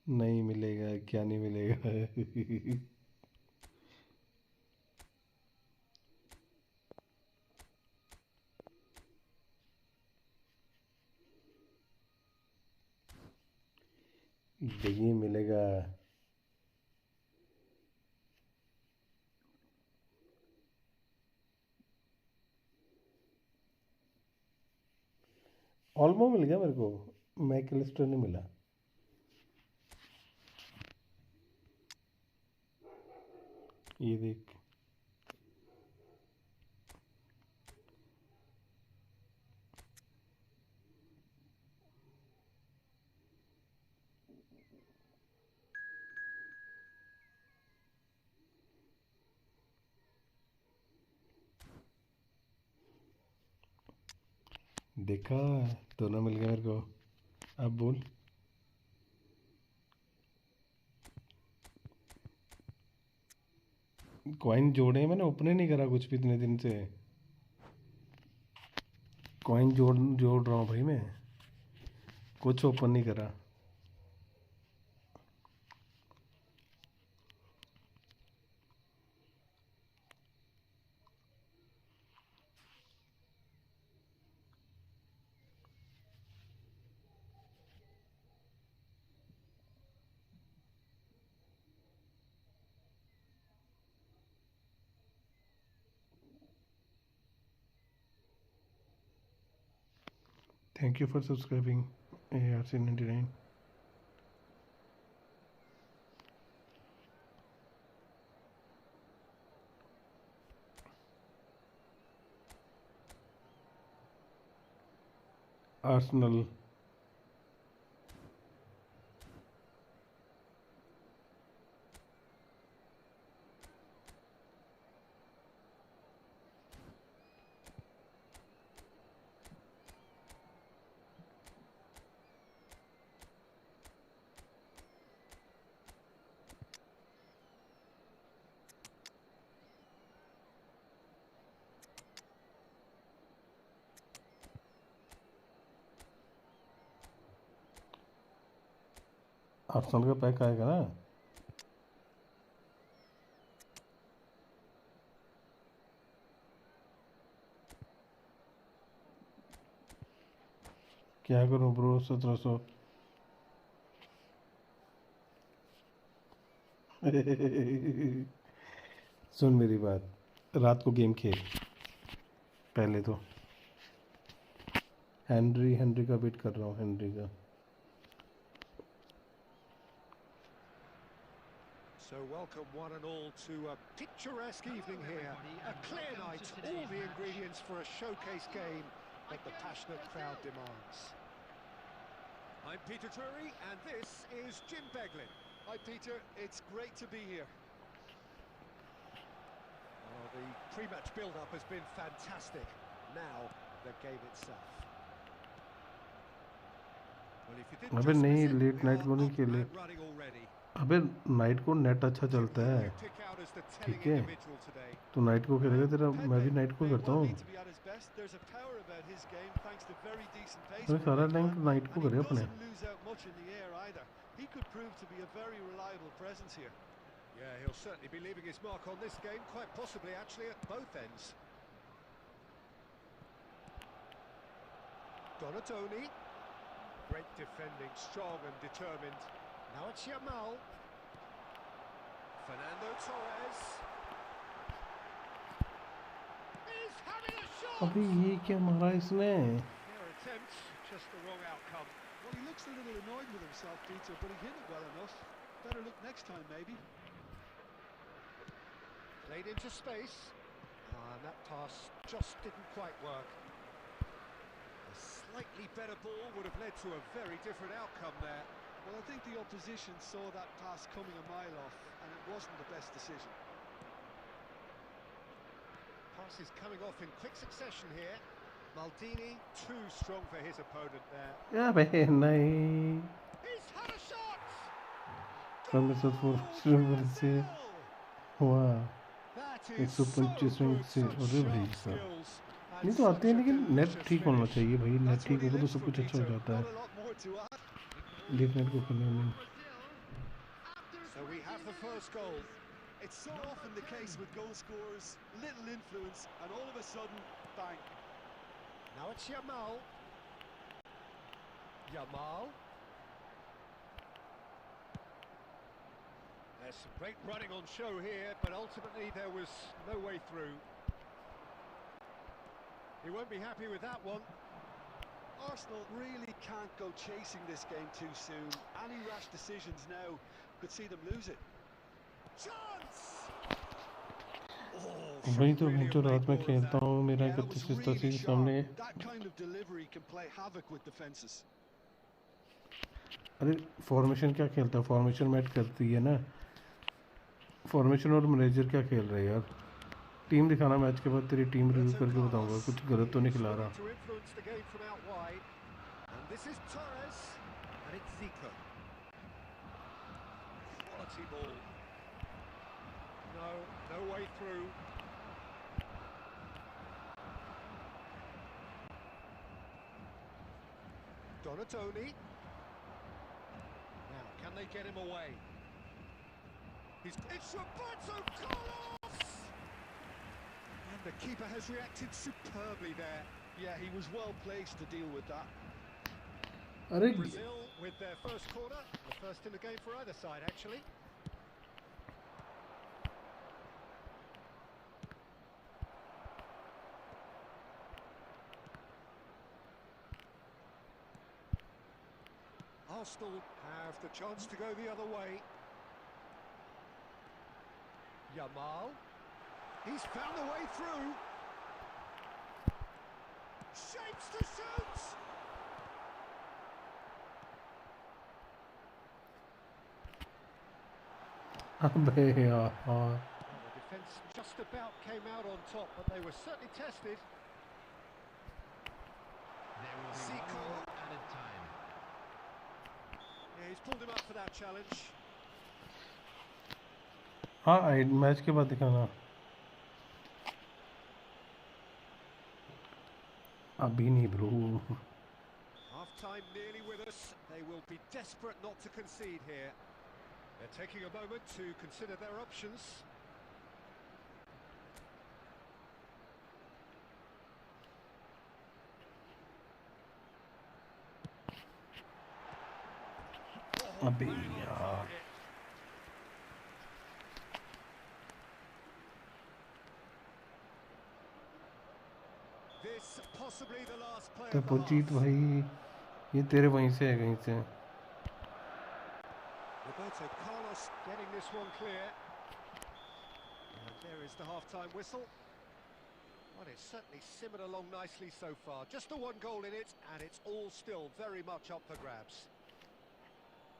नहीं मिलेगा, क्या नहीं मिलेगा? देखिए मिलेगा। ऑल्मो मिल गया मेरे को, मैकलिस्टर नहीं मिला। ये देख, देखा, दोनों मिल गया मेरे को। अब बोल। कॉइन जोड़े, मैंने ओपन ही नहीं करा कुछ भी इतने दिन से। कॉइन जोड़ जोड़ रहा हूँ भाई मैं, कुछ ओपन नहीं करा। Thank you for subscribing ARC99। Arsenal, Arsenal का पैक आएगा ना? क्या करूं ब्रो? 1700। सुन मेरी बात, रात को गेम खेल पहले तो। हेनरी का वेट कर रहा हूँ, हेनरी का। So welcome one and all to a picturesque evening here. A clear night, all the ingredients for a showcase game that the passionate crowd demands. I'm Peter Drury and this is Jim Beglin. Hi Peter, it's great to be here. Oh, the pre-match build-up has been fantastic. Now, the game itself. Well, if you didn't अबे just नहीं, miss it, late we night को are नहीं up खेले। and running already. अबे night को net अच्छा चलता है, You pick out as the telling ठीक है? individual today. तो नाइट को खेलेगा तेरा, मैं भी नाइट को May करता well हूँ। need to be at his best. There's a power about his game thanks to very decent pace अबे from सारा big टाइम man, तो नाइट को and he करे अपने। doesn't lose out much in the air either. He could prove to be a very reliable presence here. Yeah, he'll certainly be leaving his mark on this game, quite possibly actually at both ends. Donatoni. Great defending, strong and determined. Now it's Yamal. Fernando Torres. He's having a shot! अबे ये क्या मारा इसने? Their attempt just the wrong outcome. Well, he looks a little annoyed with himself, Peter, but he hit it well enough. Better look next time, maybe. Played into space. And that pass just didn't quite work. A slightly better ball would have led to a very different outcome there. Well, I think the opposition saw that pass coming a mile off, and it wasn't the best decision. Pass is coming off in quick succession here. Maldini too strong for his opponent there. क्या भाई नहीं He's had a shot! कम से four से हुआ That is 125 so run good, से such अरे भाई sharp साहब skills. नहीं तो आते हैं लेकिन नेट ठीक होना चाहिए भाई नेट ठीक होगा तो सब कुछ अच्छा हो जाता है लीग नेट को खेलने में So we have the first goal. It's so often the case with goal scorers, little influence, and all of a sudden, bang. Now it's Yamal. Yamal. There's some great running on show here, but ultimately there was no way through. He won't be happy with that one. Arsenal really can't go chasing this game too soon. Any rash decisions now could see them lose it. Chance! वही तो मैं जो रात में खेलता हूँ मेरा Yeah, that was 31 really के sharp. सामने That kind of delivery can play havoc with defenses. अरे फॉर्मेशन क्या खेलता है फॉर्मेशन मैच करती है ना फॉर्मेशन और मैनेजर क्या खेल रहे हैं यार टीम दिखाना मैच के बाद तेरी टीम रिव्यू करके बताऊंगा कुछ गलत तो नहीं खिला रहा To influence the game from out wide. And this is Torres. And it's Zico. Quality ball. No way through. Donatoni. Now, can they get him away? It's Roberto Carlos! And the keeper has reacted superbly there. Yeah, he was well placed to deal with that. अरे Brazil with their first corner. The first in the game for either side, actually. Arsenal have the chance to go the other way. Yamal. He's found a way through. Shapes to shoot! अबे यार Well, the defence just about came out on top, but they were certainly tested. There will be Zico. one more added time. Yeah, he's pulled him up for that challenge. हाँ match के बाद दिखाना अभी नहीं bro Half-time nearly with us. They will be desperate not to concede here. They're taking a moment to consider their options. अबे यार This possibly the last play तो of the Pujith half. भाई ये तेरे वहीं से है कहीं से Roberto Carlos getting this one clear. And there is the half-time whistle. Well, it's certainly simmered along nicely so far. Just the one goal in it, and it's all still very much up for grabs.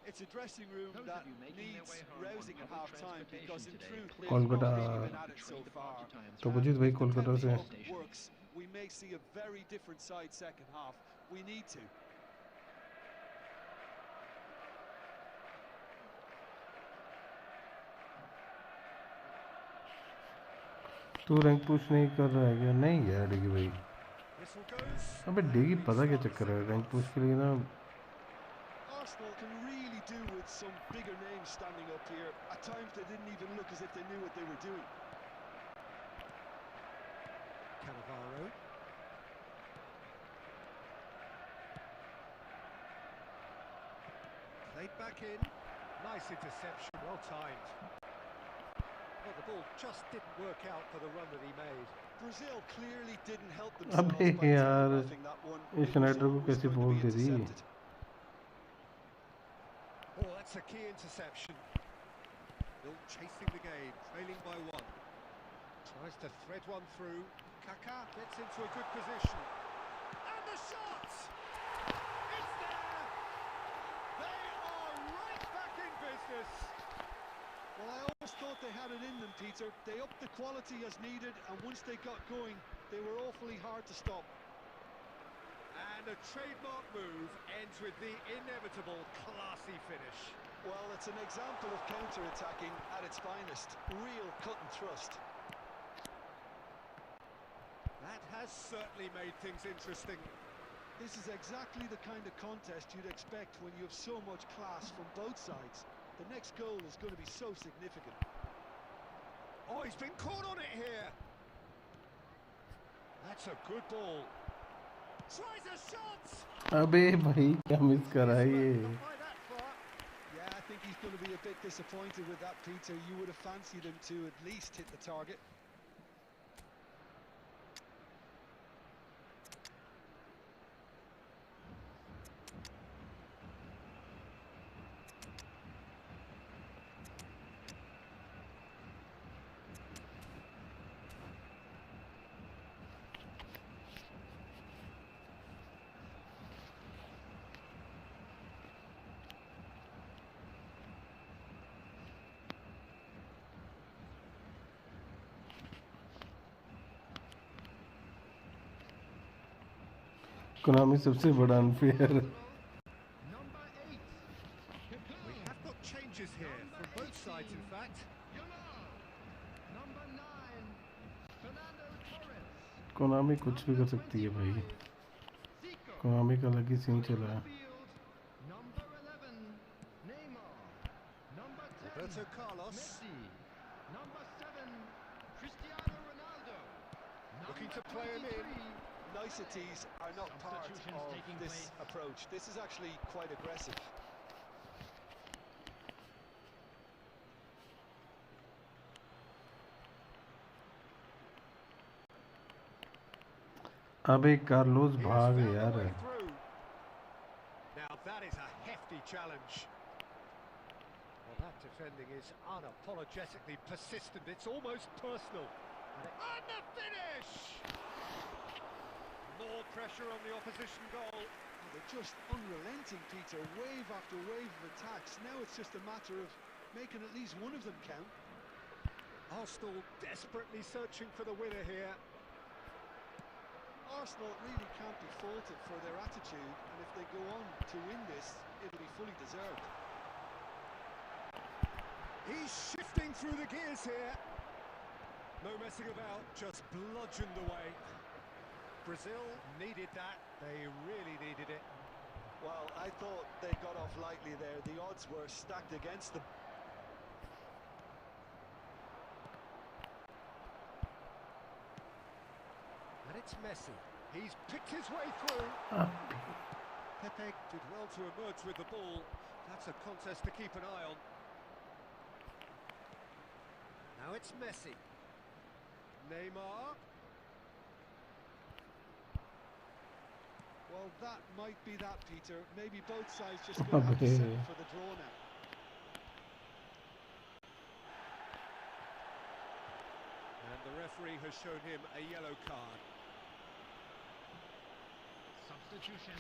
It's a dressing room Those that of you making their needs way home rousing on at public half-time because in transportation truth today, they've Kolkata. not really been at it so far. तो पुजीत भाई कोलकाता से Depending on what works, we may see a very different side second half. We need to. तू rank push नहीं कर रहा है क्या नहीं यार डिगी भाई Whistle goes. अबे डिगी पता क्या चक्कर है रैंक पुश के लिए ना Arsenal can really do with some bigger names standing up here. At times they didn't even look as if they knew what they were doing. Cannavaro. Played back in. Nice interception, well timed. Well, the ball just didn't work out for the run that he made. Brazil clearly didn't help अबे themselves by यार telegraphing that one. ये It was Snyder को always कैसे going to बोल be they the intercepted. Oh, that's a key interception. Still chasing the game, trailing by one. Tries to thread one through. Kaká gets into a good position. And the shot! It's there! They are right back in business. Well, I always thought they had it in them, Peter. They upped the quality as needed, and once they got going, they were awfully hard to stop. And a trademark move ends with the inevitable classy finish. Well, it's an example of counter-attacking at its finest. Real cut and thrust. That has certainly made things interesting. This is exactly the kind of contest you'd expect when you have so much class from both sides. The next goal is going to be so significant. Oh, he's been caught on it here. That's a good ball. Tries a shot. अबे भाई क्या miss करा ये Not by that far. Yeah, I think he's going to be a bit disappointed with that, Peter. You would have fancied him to at least hit the target. Konami सबसे बड़ा unfair Number 8. We have got changes here from both sides, in fact. Number 9. Fernando Torres. Konami कुछ भी कर सकती है भाई Zico. Konami का अलग ही सीन चला है Field. Number 11. Neymar. Number 10. Roberto Carlos. Messi. Number 7. Cristiano Ronaldo. Looking to Number play him in. 23. Niceties are not part Substitutions of taking this place. approach. This is actually quite aggressive. अबे Carlos He has भाग found a यार way through. Now that is a hefty challenge. Well, that defending is unapologetically persistent. It's almost personal. And the finish! More pressure on the opposition goal. They're just unrelenting, Peter. Wave after wave of attacks. Now it's just a matter of making at least one of them count. Arsenal desperately searching for the winner here. Arsenal really can't be faulted for their attitude, and if they go on to win this, it'll be fully deserved. He's shifting through the gears here. No messing about, just bludgeoned away. Brazil needed that. They really needed it. Well, I thought they got off lightly there. The odds were stacked against them. And it's Messi. He's picked his way through. Pepe did well to emerge with the ball. That's a contest to keep an eye on. Now it's Messi. Neymar. Well, that might be that, Peter. Maybe both sides just going to have to settle for the draw now. And the referee has shown him a yellow card. Substitution.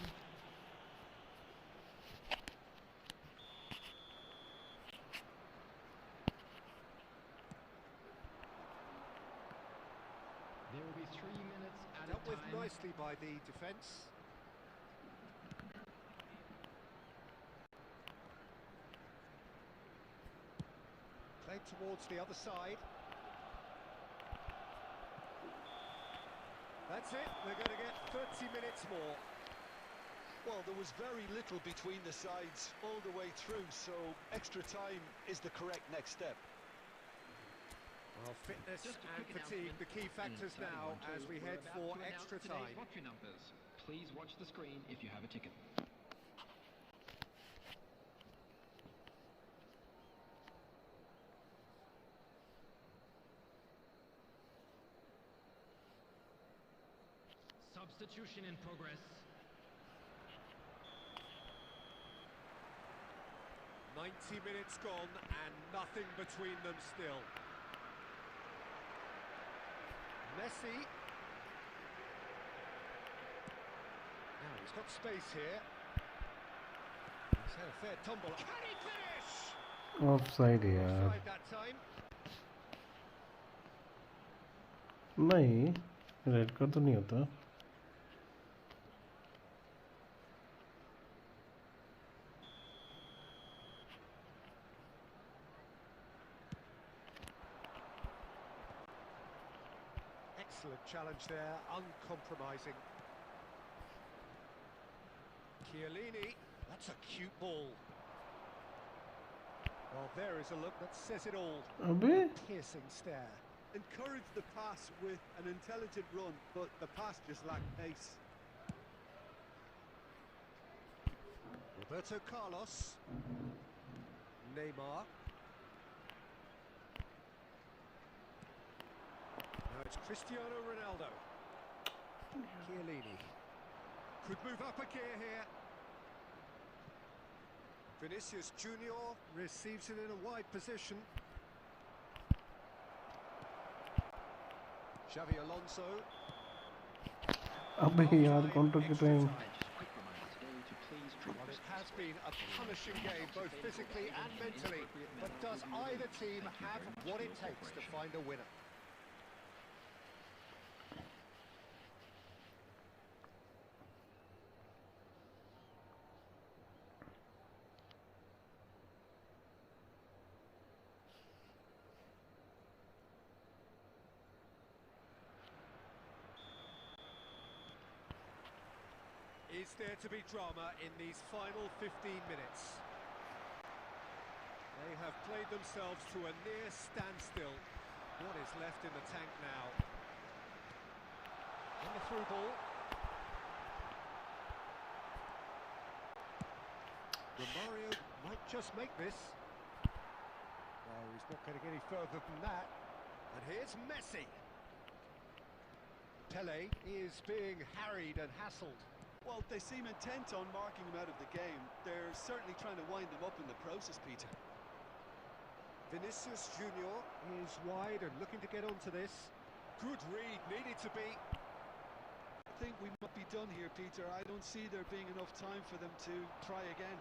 There will be 3 minutes at Dealt a with time. nicely by the defence. Played towards the other side. That's it, we're going to get 30 minutes more. Well, there was very little between the sides all the way through, so extra time is the correct next step. Well, fitness Just a and quick fatigue, the key factors now as we head for extra time. Lottery numbers. Please watch the screen if you have a ticket. Substitution in progress. 90 minutes gone and nothing between them still. Messi. Now he's got space here. He's had a fair tumble. Can he finish? Offside है यार. Offside that time. नहीं, red card तो नहीं होता. Excellent challenge there, uncompromising. Chiellini, that's a cute ball. Well, there is a look that says it all. अबे Piercing stare. Encourage the pass with an intelligent run, but the pass just lacked pace. Roberto Carlos. Neymar. Now it's Cristiano Ronaldo. Chiellini. Could move up a gear here. Vinicius Junior receives it in a wide position. Xavi Alonso. अबे यार counter के time. Quick reminder today to please dribble. Well, it has been a punishing game, both physically and mentally. But does either team have what it takes to find a winner? Is there to be drama in these final 15 minutes? They have played themselves to a near standstill. What is left in the tank now? And the through ball. Romario might just make this. No, he's not getting any further than that. And here's Messi. Pele is being harried and hassled. Well, they seem intent on marking him out of the game. They're certainly trying to wind them up in the process, Peter. Vinicius Junior is wide and looking to get onto this. Good read, needed to be. I think we might be done here, Peter. I don't see there being enough time for them to try again.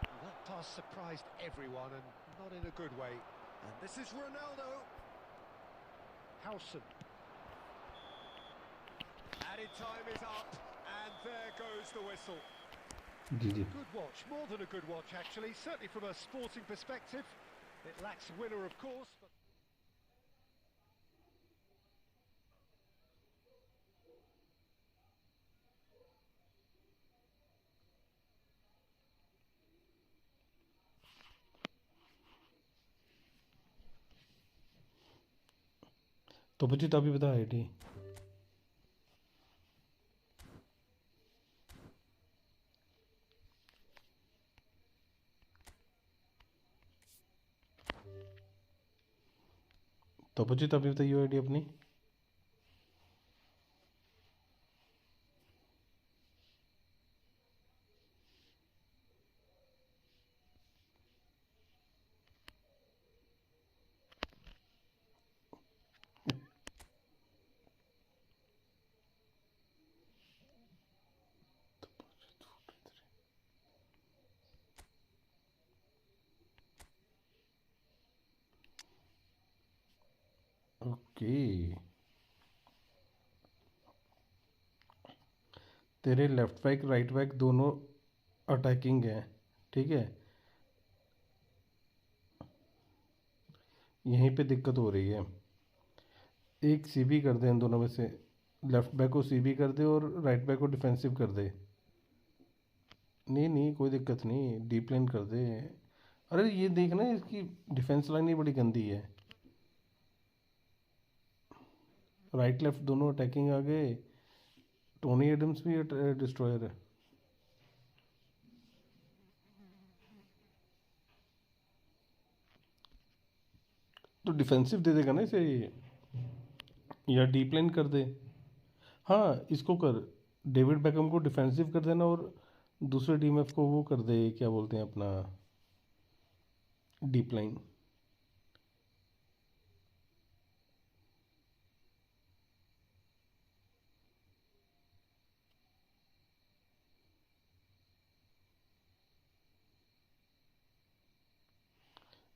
Well, that pass surprised everyone and not in a good way. And this is Ronaldo. Howson. Added time is up, and there goes the whistle. GG. Good watch, more than a good watch actually, certainly from a sporting perspective. It lacks winner, of course, but... तो बच्ची तभी बता ID. तो बच्ची तभी बताइए ID अपनी. Okay. तेरे लेफ्ट बैक राइट बैक दोनों अटैकिंग हैं, ठीक है. यहीं पे दिक्कत हो रही है. एक सीबी कर दे इन दोनों में से. लेफ्ट बैक को सीबी कर दे और राइट बैक को डिफेंसिव कर दे. नहीं नहीं कोई दिक्कत नहीं, डीप लाइन कर दे. अरे ये देखना, इसकी डिफेंस लाइन ही बड़ी गंदी है. राइट लेफ्ट दोनों अटैकिंग आ गए. टोनी एडम्स भी डिस्ट्रॉयर है. तो डिफेंसिव दे देगा ना इसे. या डीप लाइन कर दे। हाँ इसको कर, डेविड बैकम को डिफेंसिव कर देना और दूसरे डीएमएफ को वो कर दे, क्या बोलते हैं अपना, डीप लाइन।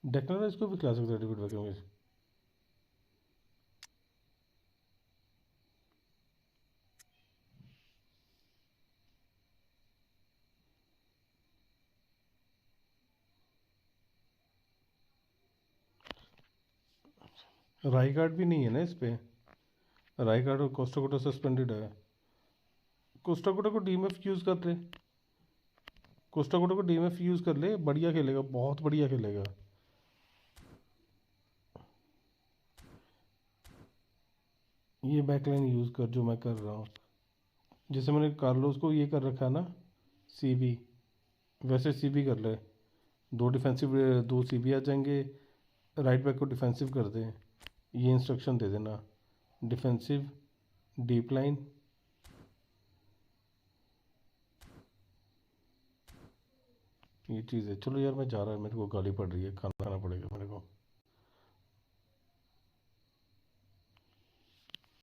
डेक्लन राइस को भी खिला सकते हैं डेविड बैकम के। राइगार्ड भी नहीं है ना इस पे, राइगार्ड और कोस्टा कोटा सस्पेंडेड है। कोस्टा कोटा को डीएमएफ यूज़ कर ले, कोस्टा कोटा को डीएमएफ यूज़ कर ले, बढ़िया खेलेगा, बहुत बढ़िया खेलेगा। ये बैकलाइन यूज़ कर जो मैं कर रहा हूँ, जैसे मैंने कार्लोस को ये कर रखा है ना सीबी, वैसे सीबी कर ले। दो डिफेंसिव, दो सीबी आ जाएंगे, राइट बैक को डिफेंसिव कर दे, ये इंस्ट्रक्शन दे देना, डिफेंसिव डीप लाइन। ये चीज़ है। चलो यार मैं जा रहा है, मेरे को गाली पड़ रही है, खाना खाना पड़ेगा मेरे को।